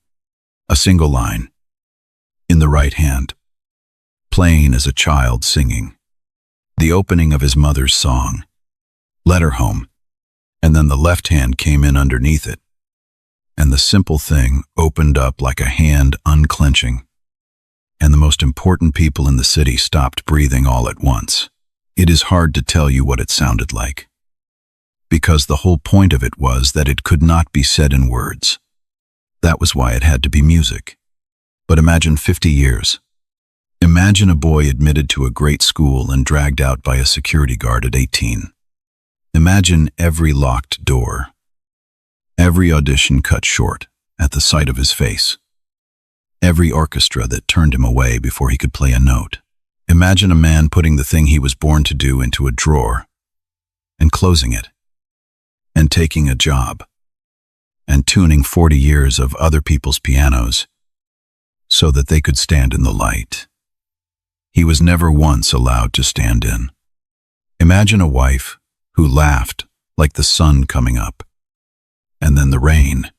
a single line, in the right hand, plain as a child singing, the opening of his mother's song, "Let Her Home," and then the left hand came in underneath it, and the simple thing opened up like a hand unclenching, and the most important people in the city stopped breathing all at once. It is hard to tell you what it sounded like, because the whole point of it was that it could not be said in words. That was why it had to be music. But imagine 50 years. Imagine a boy admitted to a great school and dragged out by a security guard at 18. Imagine every locked door, every audition cut short at the sight of his face, every orchestra that turned him away before he could play a note. Imagine a man putting the thing he was born to do into a drawer and closing it, and taking a job, and tuning 40 years of other people's pianos so that they could stand in the light. He was never once allowed to stand in. Imagine a wife who laughed like the sun coming up, and then the rain,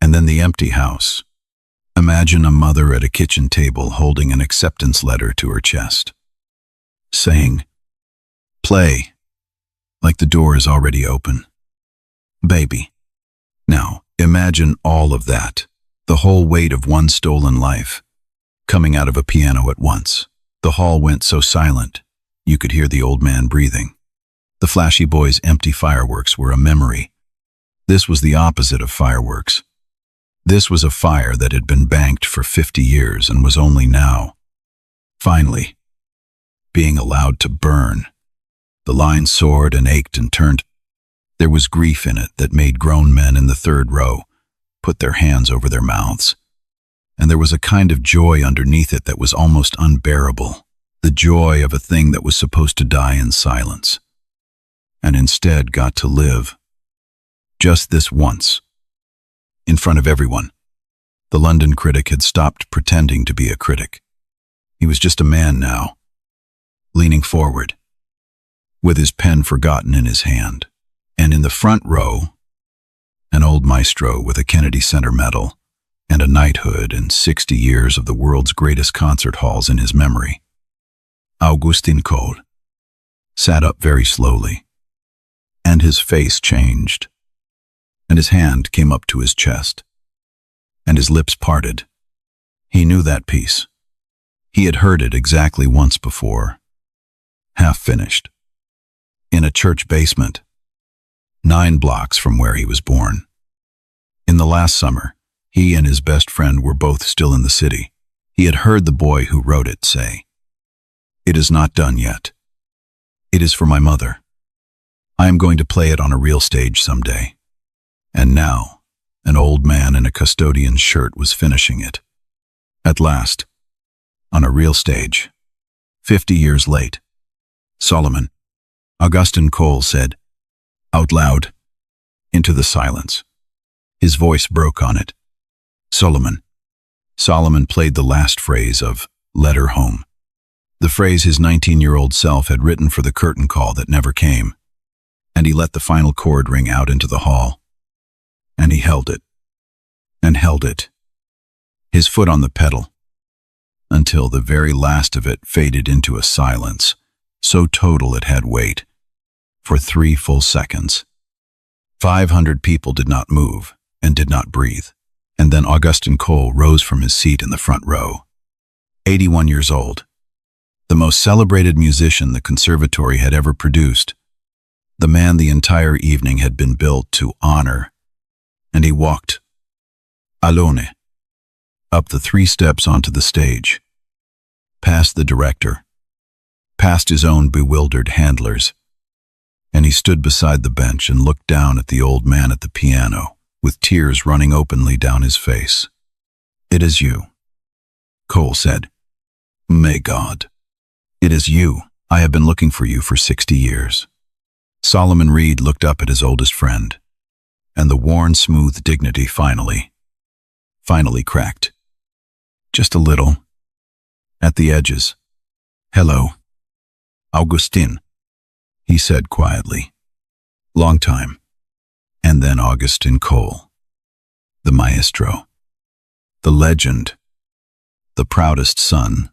and then the empty house. Imagine a mother at a kitchen table holding an acceptance letter to her chest, saying, "Play," like the door is already open. "Baby." Now, imagine all of that, the whole weight of one stolen life, coming out of a piano at once. The hall went so silent, you could hear the old man breathing. The flashy boy's empty fireworks were a memory. This was the opposite of fireworks. This was a fire that had been banked for 50 years and was only now, finally, being allowed to burn. The line soared and ached and turned. There was grief in it that made grown men in the third row put their hands over their mouths and there was a kind of joy underneath it that was almost unbearable, the joy of a thing that was supposed to die in silence, and instead got to live. Just this once, in front of everyone. The London critic had stopped pretending to be a critic. He was just a man now, leaning forward, with his pen forgotten in his hand. And in the front row, an old maestro with a Kennedy Center medal and a knighthood and 60 years of the world's greatest concert halls in his memory. Augustin Cole sat up very slowly, and his face changed, and his hand came up to his chest, and his lips parted. He knew that piece. He had heard it exactly once before, half finished, in a church basement, 9 blocks from where he was born. In the last summer, he and his best friend were both still in the city. He had heard the boy who wrote it say, "It is not done yet. It is for my mother. I am going to play it on a real stage someday." And now, an old man in a custodian's shirt was finishing it. At last, on a real stage, 50 years late. "Solomon," Augustin Cole said, out loud, into the silence. His voice broke on it. "Solomon." Solomon played the last phrase of "Let Her Home," the phrase his 19-year-old self had written for the curtain call that never came, and he let the final chord ring out into the hall. And he held it, and held it, his foot on the pedal, until the very last of it faded into a silence, so total it had weight, for 3 full seconds. 500 people did not move and did not breathe, and then Augustin Cole rose from his seat in the front row. 81 years old, the most celebrated musician the conservatory had ever produced, the man the entire evening had been built to honor, and he walked, alone, up the 3 steps onto the stage, past the director, past his own bewildered handlers, and he stood beside the bench and looked down at the old man at the piano, with tears running openly down his face. "It is you," Cole said. "May God. It is you. I have been looking for you for 60 years. Solomon Reed looked up at his oldest friend, and the worn, smooth dignity finally cracked. Just a little, at the edges. "Hello, Augustin," he said quietly. "Long time." And then Augustin Cole, the maestro, the legend, the proudest son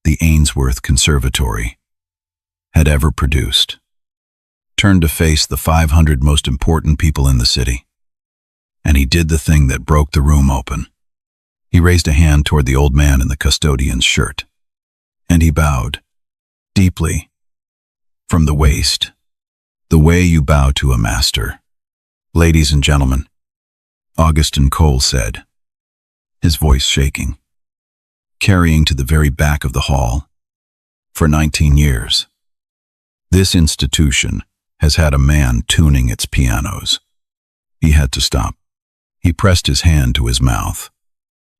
the Ainsworth Conservatory had ever produced, turned to face the 500 most important people in the city. And he did the thing that broke the room open. He raised a hand toward the old man in the custodian's shirt, and he bowed, deeply, from the waist, the way you bow to a master. "Ladies and gentlemen," Augustin Cole said, his voice shaking, carrying to the very back of the hall. "For 19 years, this institution has had a man tuning its pianos." He had to stop. He pressed his hand to his mouth.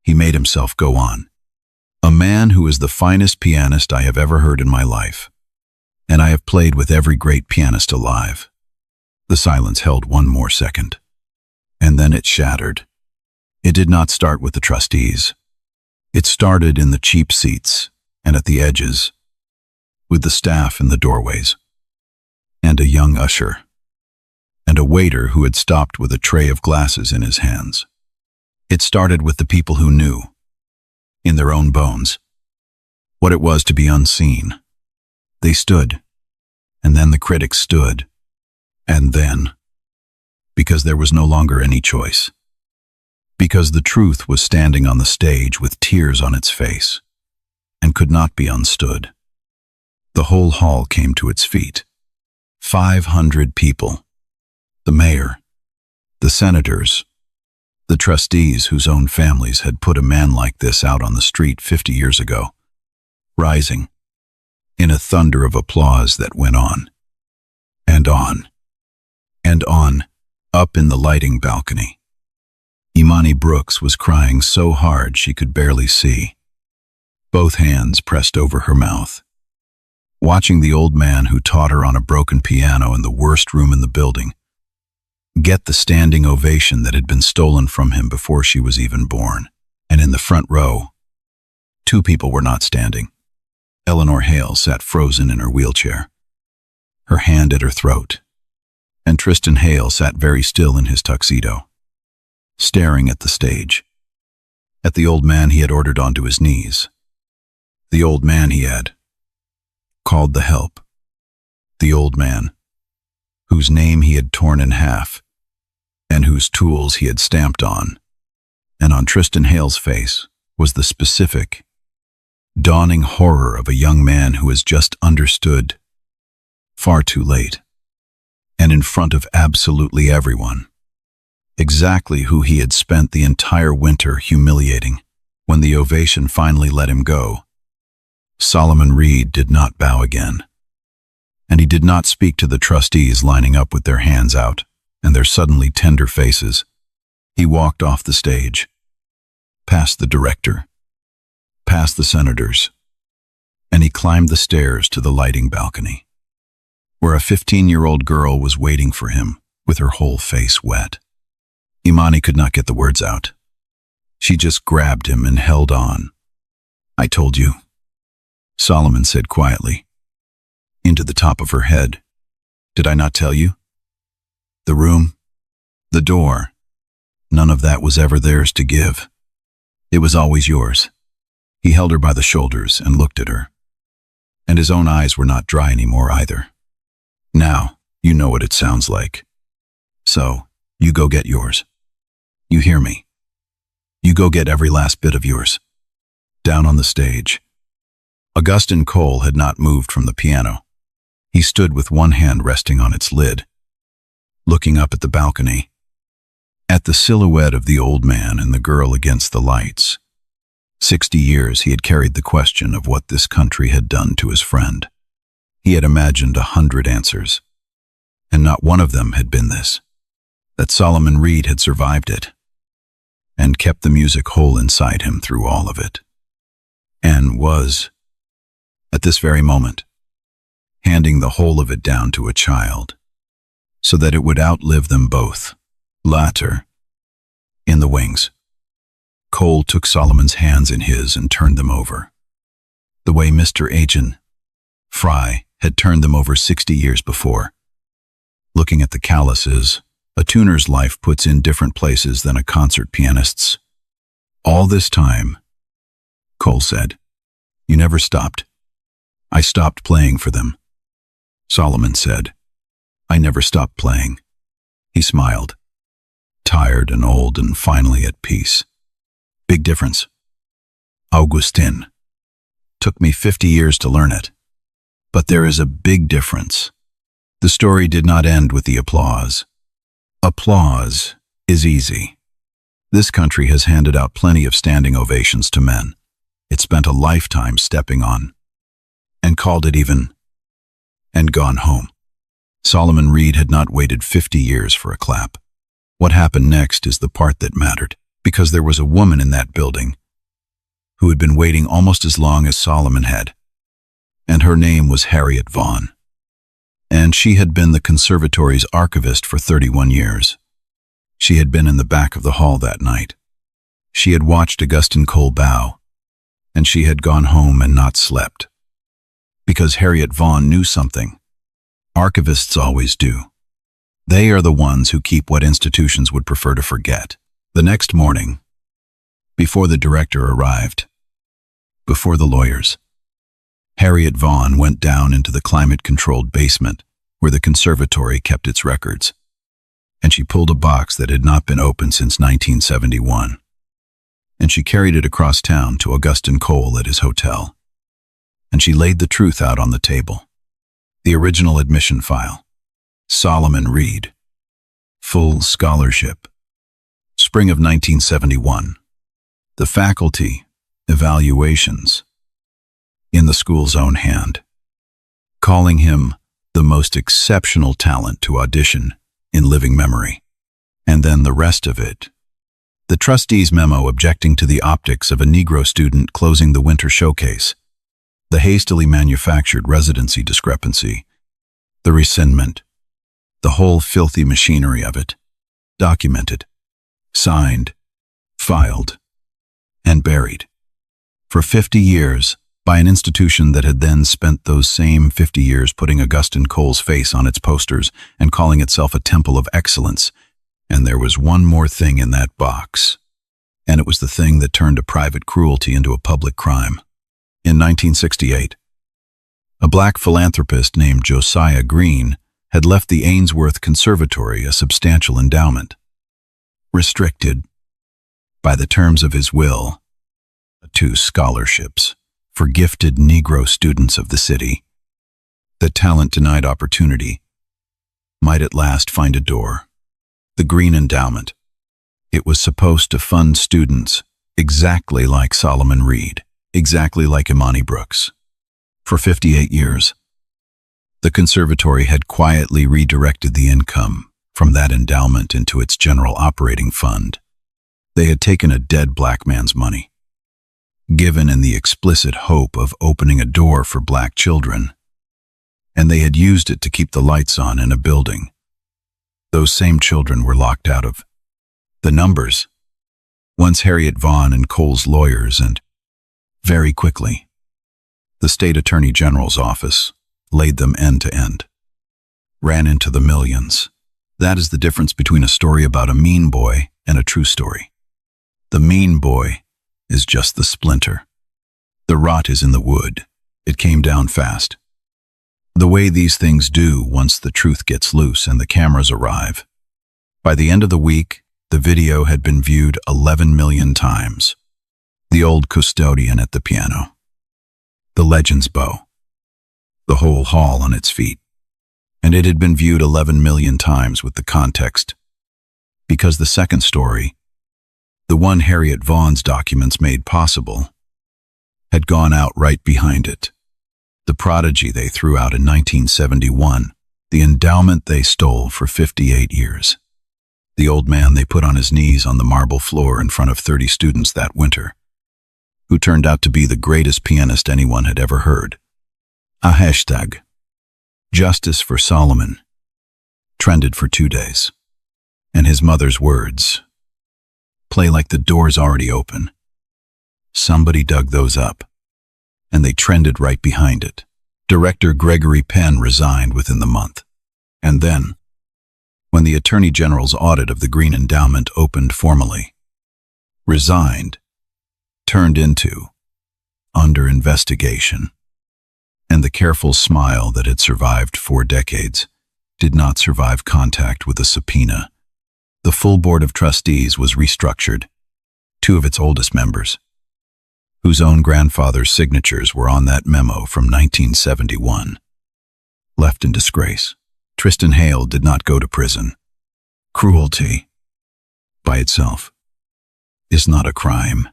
He made himself go on. "A man who is the finest pianist I have ever heard in my life, and I have played with every great pianist alive." The silence held 1 more second, and then it shattered. It did not start with the trustees. It started in the cheap seats and at the edges, with the staff in the doorways, and a young usher, and a waiter who had stopped with a tray of glasses in his hands. It started with the people who knew, in their own bones, what it was to be unseen. They stood, and then the critics stood, and then, because there was no longer any choice, because the truth was standing on the stage with tears on its face, and could not be unstood. The whole hall came to its feet. 500 people. The mayor, the senators, the trustees whose own families had put a man like this out on the street 50 years ago, rising, in a thunder of applause that went on, and on, and on, up in the lighting balcony. Imani Brooks was crying so hard she could barely see, both hands pressed over her mouth. Watching the old man who taught her on a broken piano in the worst room in the building get the standing ovation that had been stolen from him before she was even born. And in the front row, two people were not standing. Eleanor Hale sat frozen in her wheelchair, her hand at her throat, and Tristan Hale sat very still in his tuxedo, staring at the stage, at the old man he had ordered onto his knees, the old man he had called the help, the old man whose name he had torn in half and whose tools he had stamped on. And on Tristan Hale's face was the specific, dawning horror of a young man who has just understood, far too late, and in front of absolutely everyone, exactly who he had spent the entire winter humiliating. When the ovation finally let him go, Solomon Reed did not bow again, and he did not speak to the trustees lining up with their hands out and their suddenly tender faces. He walked off the stage, past the director, past the senators, and he climbed the stairs to the lighting balcony, where a 15-year-old girl was waiting for him with her whole face wet. Imani could not get the words out. She just grabbed him and held on. "I told you," Solomon said quietly, into the top of her head. "Did I not tell you? The room, the door, none of that was ever theirs to give. It was always yours." He held her by the shoulders and looked at her, and his own eyes were not dry anymore either. "Now, you know what it sounds like. So, you go get yours. You hear me? You go get every last bit of yours." Down on the stage, Augustin Cole had not moved from the piano. He stood with one hand resting on its lid, looking up at the balcony, at the silhouette of the old man and the girl against the lights. 60 years he had carried the question of what this country had done to his friend. He had imagined 100 answers, and not one of them had been this, that Solomon Reed had survived it, and kept the music whole inside him through all of it, and was, at this very moment, handing the whole of it down to a child, so that it would outlive them both. Later, in the wings, Cole took Solomon's hands in his and turned them over, the way Mr. Agent Fry had turned them over 60 years before. Looking at the calluses, a tuner's life puts in different places than a concert pianist's. "All this time," Cole said, "you never stopped." "I stopped playing for them," Solomon said. "I never stopped playing." He smiled, tired and old and finally at peace. "Big difference. Augustin. Took me 50 years to learn it. But there is a big difference." The story did not end with the applause. Applause is easy. This country has handed out plenty of standing ovations to men it spent a lifetime stepping on, and called it even, and gone home. Solomon Reed had not waited 50 years for a clap. What happened next is the part that mattered, because there was a woman in that building who had been waiting almost as long as Solomon had, and her name was Harriet Vaughn. And she had been the conservatory's archivist for 31 years. She had been in the back of the hall that night. She had watched Augustin Cole bow, and she had gone home and not slept. Because Harriet Vaughn knew something. Archivists always do. They are the ones who keep what institutions would prefer to forget. The next morning, before the director arrived, before the lawyers, Harriet Vaughn went down into the climate-controlled basement where the conservatory kept its records, and she pulled a box that had not been opened since 1971, and she carried it across town to Augustin Cole at his hotel, and she laid the truth out on the table. The original admission file. Solomon Reed. Full scholarship. Spring of 1971. The faculty. Evaluations. In the school's own hand. Calling him the most exceptional talent to audition in living memory. And then the rest of it. the trustee's memo objecting to the optics of a Negro student closing the winter showcase, the hastily manufactured residency discrepancy, the rescindment, the whole filthy machinery of it, documented, signed, filed, and buried. For 50 years, by an institution that had then spent those same 50 years putting Augustine Cole's face on its posters and calling itself a temple of excellence. And there was one more thing in that box. And it was the thing that turned a private cruelty into a public crime. In 1968, a black philanthropist named Josiah Green had left the Ainsworth Conservatory a substantial endowment, restricted, by the terms of his will, to scholarships for gifted Negro students of the city. The talent-denied opportunity might at last find a door. The Green Endowment. It was supposed to fund students exactly like Solomon Reed, exactly like Imani Brooks. For 58 years, the conservatory had quietly redirected the income from that endowment into its general operating fund. They had taken a dead black man's money, given in the explicit hope of opening a door for black children, and they had used it to keep the lights on in a building those same children were locked out of. The numbers, once Harriet Vaughn and Cole's lawyers, and very quickly, the state attorney general's office laid them end to end, ran into the millions. That is the difference between a story about a mean boy and a true story. The mean boy is just the splinter. The rot is in the wood. It came down fast. The way these things do once the truth gets loose and the cameras arrive. By the end of the week, the video had been viewed 11 million times. The old custodian at the piano. The legend's bow. The whole hall on its feet. And it had been viewed 11 million times with the context. Because the second story, the one Harriet Vaughn's documents made possible, had gone out right behind it. The Prodigy they threw out in 1971, the endowment they stole for 58 years. The old man they put on his knees on the marble floor in front of 30 students that winter, who turned out to be the greatest pianist anyone had ever heard. A hashtag, Justice for Solomon, trended for 2 days. And his mother's words, play like the door's already open. Somebody dug those up, and they trended right behind it. Director Gregory Penn resigned within the month. And then, when the Attorney General's audit of the Green Endowment opened formally, resigned turned into under investigation. And the careful smile that had survived 4 decades did not survive contact with a subpoena. The full board of trustees was restructured. 2 of its oldest members, whose own grandfather's signatures were on that memo from 1971, left in disgrace. Tristan Hale did not go to prison. Cruelty, by itself, is not a crime,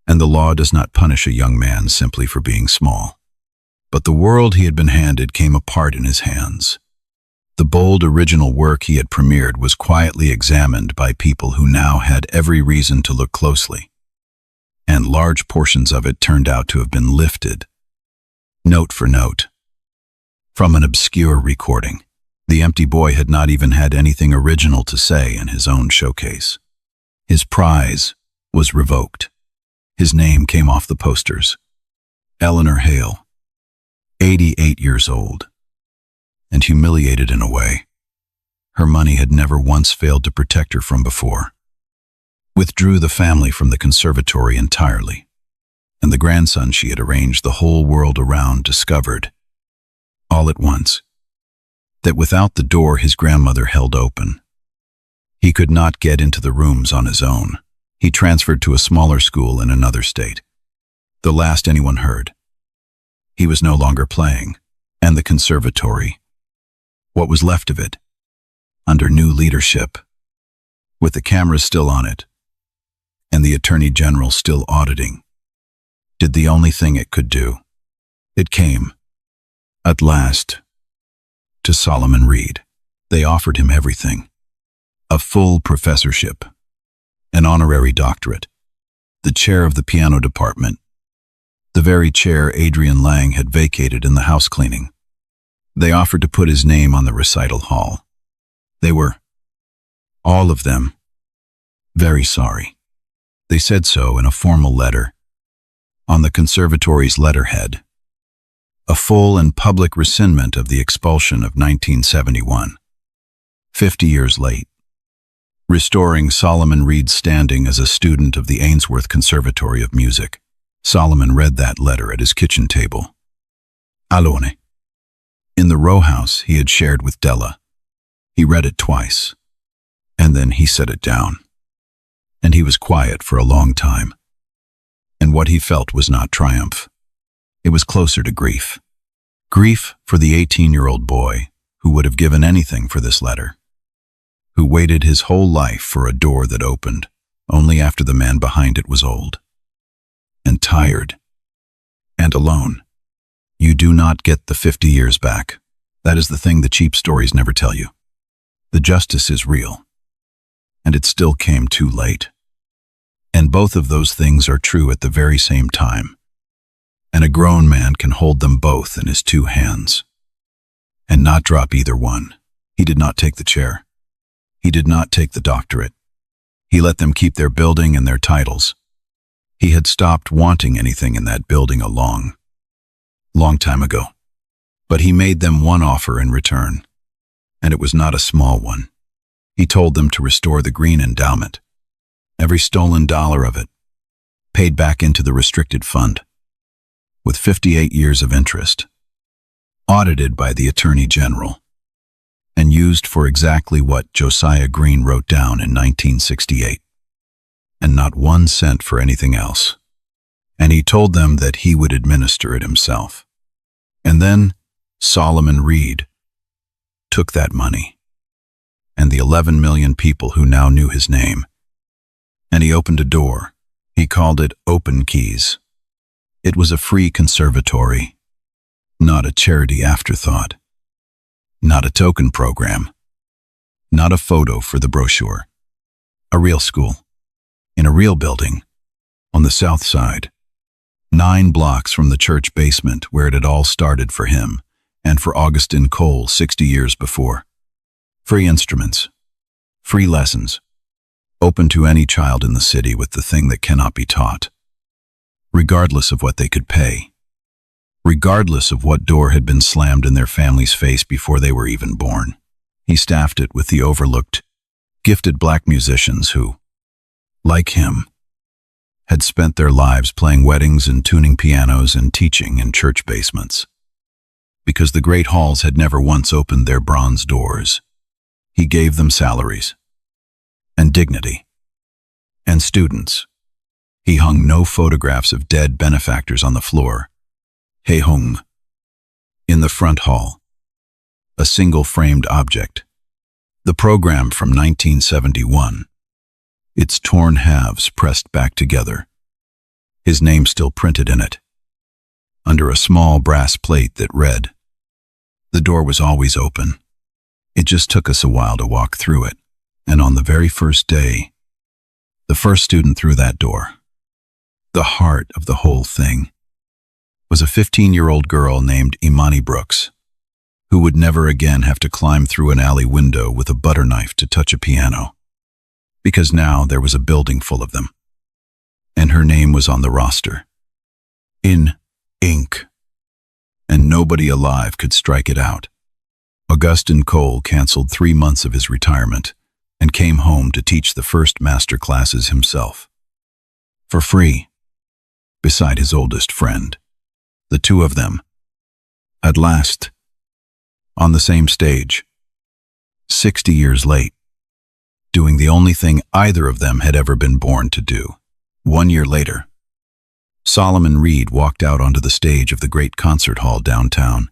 and the law does not punish a young man simply for being small. But the world he had been handed came apart in his hands. The bold original work he had premiered was quietly examined by people who now had every reason to look closely, and large portions of it turned out to have been lifted, note for note, from an obscure recording. The empty boy had not even had anything original to say in his own showcase. His prize was revoked. His name came off the posters. Eleanor Hale, 88 years old, and humiliated in a way her money had never once failed to protect her from before, withdrew the family from the conservatory entirely, and the grandson she had arranged the whole world around discovered, all at once, that without the door his grandmother held open, he could not get into the rooms on his own. He transferred to a smaller school in another state. The last anyone heard, he was no longer playing, and the conservatory, what was left of it, under new leadership, with the cameras still on it, and the Attorney General still auditing, did the only thing it could do. It came, at last, to Solomon Reed. They offered him everything. A full professorship, an honorary doctorate, the chair of the piano department, the very chair Adrian Lang had vacated in the house cleaning. They offered to put his name on the recital hall. They were, all of them, very sorry. They said so in a formal letter, on the conservatory's letterhead, a full and public rescindment of the expulsion of 1971, 50 years late, restoring Solomon Reed's standing as a student of the Ainsworth Conservatory of Music. Solomon read that letter at his kitchen table. Alone. In the row house he had shared with Della. He read it twice, and then he set it down. And he was quiet for a long time. And what he felt was not triumph. It was closer to grief. Grief for the 18-year-old boy who would have given anything for this letter, who waited his whole life for a door that opened only after the man behind it was old, and tired, and alone. You do not get the 50 years back. That is the thing the cheap stories never tell you. The justice is real, and it still came too late. And both of those things are true at the very same time. And a grown man can hold them both in his two hands, and not drop either one. He did not take the chair. He did not take the doctorate. He let them keep their building and their titles. He had stopped wanting anything in that building a long time ago. But he made them one offer in return, and it was not a small one. He told them to restore the green endowment, every stolen dollar of it, paid back into the restricted fund, with 58 years of interest, audited by the Attorney General, and used for exactly what Josiah Green wrote down in 1968, and not 1 cent for anything else. And he told them that he would administer it himself. And then Solomon Reed took that money, and the 11 million people who now knew his name, and he opened a door. He called it Open Keys. It was a free conservatory, not a charity afterthought, not a token program, not a photo for the brochure. A real school, in a real building, on the south side, 9 blocks from the church basement where it had all started for him and for Augustine Cole 60 years before. Free instruments, free lessons, open to any child in the city with the thing that cannot be taught, regardless of what they could pay, regardless of what door had been slammed in their family's face before they were even born. He staffed it with the overlooked, gifted black musicians who, like him, had spent their lives playing weddings and tuning pianos and teaching in church basements. Because the great halls had never once opened their bronze doors, he gave them salaries, and dignity, and students. He hung no photographs of dead benefactors on the floor. He hung, in the front hall, a single framed object, the program from 1971, its torn halves pressed back together, his name still printed in it, under a small brass plate that read, "The door was always open. It just took us a while to walk through it." And on the very first day, the first student through that door, the heart of the whole thing, was a 15-year-old girl named Imani Brooks, who would never again have to climb through an alley window with a butter knife to touch a piano, because now there was a building full of them, and her name was on the roster, in ink, and nobody alive could strike it out. Augustine Cole canceled 3 months of his retirement and came home to teach the first master classes himself, for free, beside his oldest friend. The two of them, at last, on the same stage, 60 years late, doing the only thing either of them had ever been born to do. 1 year later, Solomon Reed walked out onto the stage of the great concert hall downtown,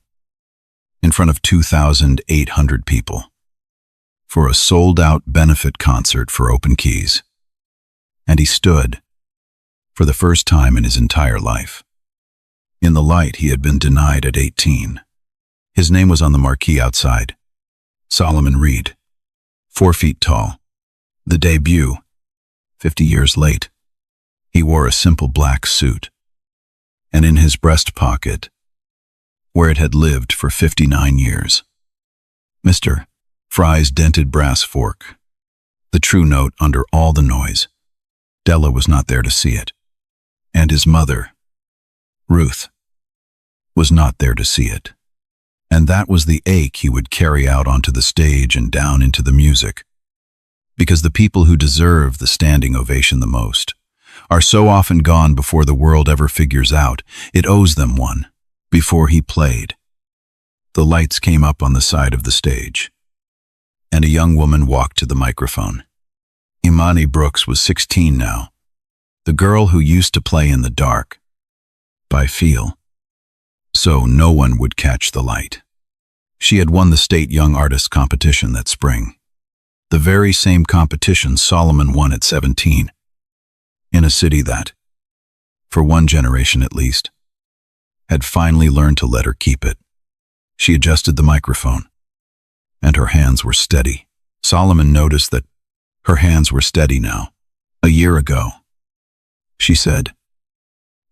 in front of 2,800 people, for a sold-out benefit concert for Open Keys. And he stood, for the first time in his entire life, in the light he had been denied at 18. His name was on the marquee outside, Solomon Reed, 4 feet tall, the debut, 50 years late. He wore a simple black suit, and in his breast pocket, where it had lived for 59 years, Mr. Fry's dented brass fork, the true note under all the noise. Della was not there to see it, and his mother, Ruth, was not there to see it. And that was the ache he would carry out onto the stage and down into the music. Because the people who deserve the standing ovation the most are so often gone before the world ever figures out it owes them one. Before he played, the lights came up on the side of the stage, and a young woman walked to the microphone. Imani Brooks was 16 now, the girl who used to play in the dark, by feel, so no one would catch the light. She had won the state young artist competition that spring, the very same competition Solomon won at 17, in a city that, for one generation at least, had finally learned to let her keep it. She adjusted the microphone, and her hands were steady. Solomon noticed that her hands were steady now. A year ago, she said,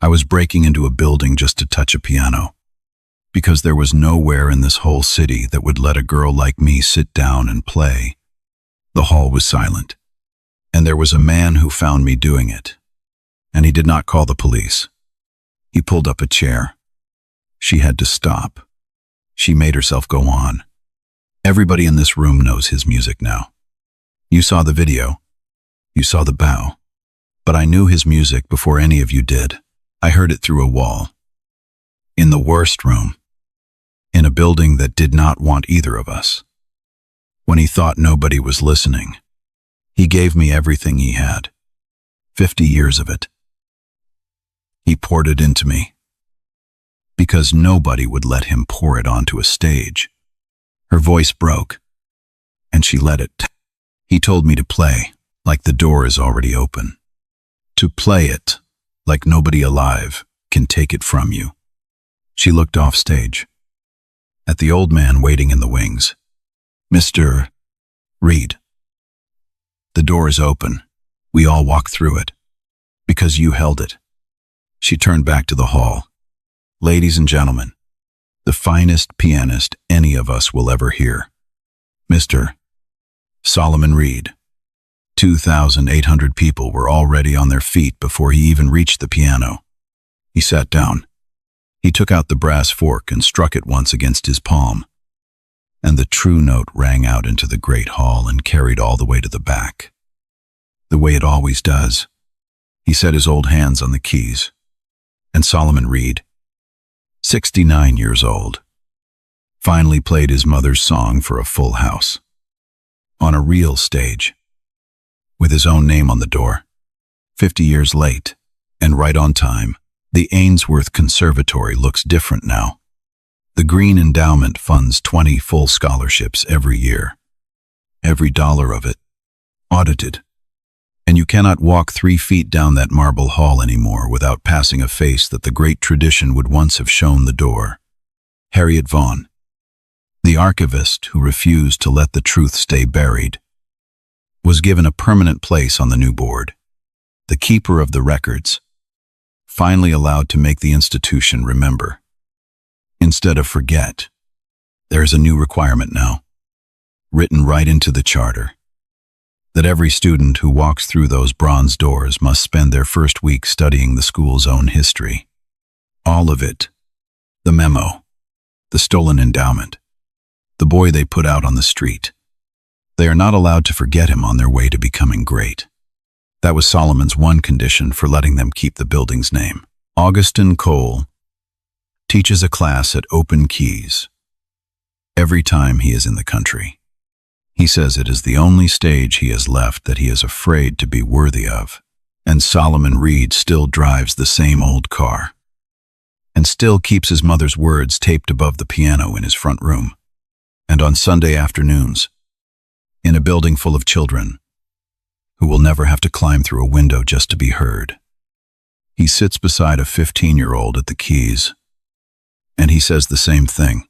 I was breaking into a building just to touch a piano, because there was nowhere in this whole city that would let a girl like me sit down and play. The hall was silent, and there was a man who found me doing it, and he did not call the police. He pulled up a chair. She had to stop. She made herself go on. Everybody in this room knows his music now. You saw the video. You saw the bow. But I knew his music before any of you did. I heard it through a wall. In the worst room. In a building that did not want either of us. When he thought nobody was listening, he gave me everything he had. 50 years of it. He poured it into me. Because nobody would let him pour it onto a stage. Her voice broke, and she let it. He told me to play like the door is already open. To play it like nobody alive can take it from you. She looked off stage, at the old man waiting in the wings. Mr. Reed. The door is open. We all walk through it. Because you held it. She turned back to the hall. Ladies and gentlemen, the finest pianist any of us will ever hear. Mr. Solomon Reed. 2,800 people were already on their feet before he even reached the piano. He sat down. He took out the brass fork and struck it once against his palm. And the true note rang out into the great hall and carried all the way to the back. The way it always does. He set his old hands on the keys. And Solomon Reed, 69 years old, finally played his mother's song for a full house. On a real stage. With his own name on the door. 50 years late, and right on time, the Ainsworth Conservatory looks different now. The Green Endowment funds 20 full scholarships every year. Every dollar of it, audited. And you cannot walk 3 feet down that marble hall anymore without passing a face that the great tradition would once have shown the door. Harriet Vaughn, the archivist who refused to let the truth stay buried, was given a permanent place on the new board. The keeper of the records, finally allowed to make the institution remember, instead of forget. There's a new requirement now, written right into the charter, that every student who walks through those bronze doors must spend their first week studying the school's own history. All of it. The memo, the stolen endowment, the boy they put out on the street. They are not allowed to forget him on their way to becoming great. That was Solomon's one condition for letting them keep the building's name. Augustin Cole teaches a class at Open Keys every time he is in the country. He says it is the only stage he has left that he is afraid to be worthy of. And Solomon Reed still drives the same old car. And still keeps his mother's words taped above the piano in his front room. And on Sunday afternoons, in a building full of children, who will never have to climb through a window just to be heard. He sits beside a 15-year-old at the keys, and he says the same thing.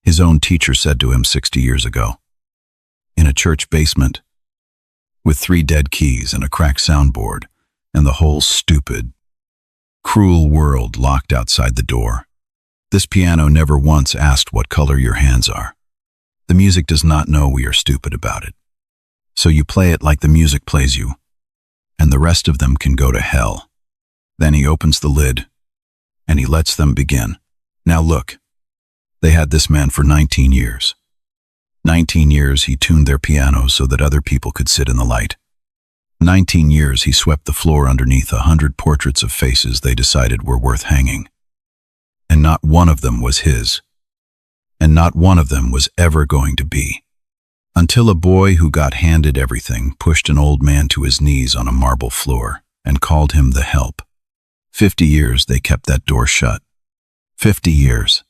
His own teacher said to him 60 years ago. In a church basement, with 3 dead keys and a cracked soundboard, and the whole stupid, cruel world locked outside the door. This piano never once asked what color your hands are. The music does not know we are stupid about it. So you play it like the music plays you, and the rest of them can go to hell. Then he opens the lid, and he lets them begin. Now look, they had this man for 19 years. 19 years he tuned their piano so that other people could sit in the light. 19 years he swept the floor underneath 100 portraits of faces they decided were worth hanging. And not one of them was his. And not one of them was ever going to be. Until a boy who got handed everything pushed an old man to his knees on a marble floor and called him the help. 50 years they kept that door shut. 50 years.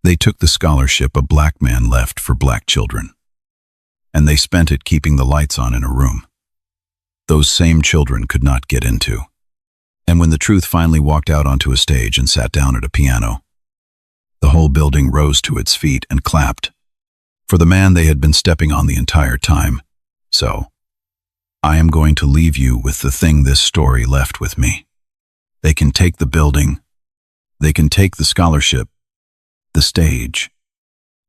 They took the scholarship a black man left for black children. And they spent it keeping the lights on in a room those same children could not get into. And when the truth finally walked out onto a stage and sat down at a piano, the whole building rose to its feet and clapped for the man they had been stepping on the entire time. So, I am going to leave you with the thing this story left with me. They can take the building, they can take the scholarship, the stage,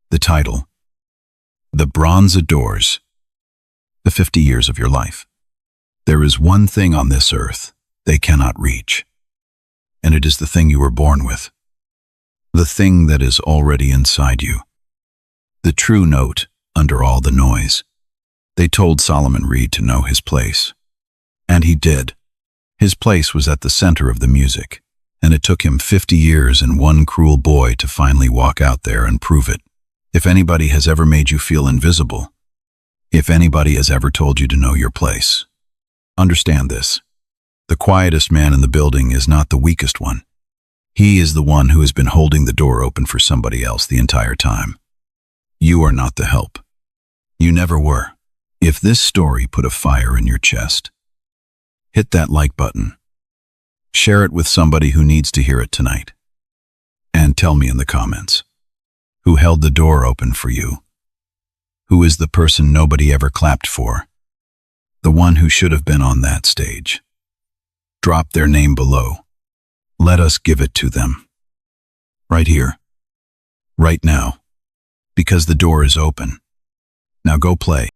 the title, the bronze adores, the 50 years of your life. There is one thing on this earth they cannot reach, and it is the thing you were born with, the thing that is already inside you, the true note under all the noise. They told Solomon Reed to know his place, and he did. His place was at the center of the music, and it took him 50 years and one cruel boy to finally walk out there and prove it. If anybody has ever made you feel invisible, if anybody has ever told you to know your place, understand this. The quietest man in the building is not the weakest one. He is the one who has been holding the door open for somebody else the entire time. You are not the help. You never were. If this story put a fire in your chest, hit that like button. Share it with somebody who needs to hear it tonight. And tell me in the comments, who held the door open for you? Who is the person nobody ever clapped for? The one who should have been on that stage. Drop their name below. Let us give it to them. Right here. Right now. Because the door is open. Now go play.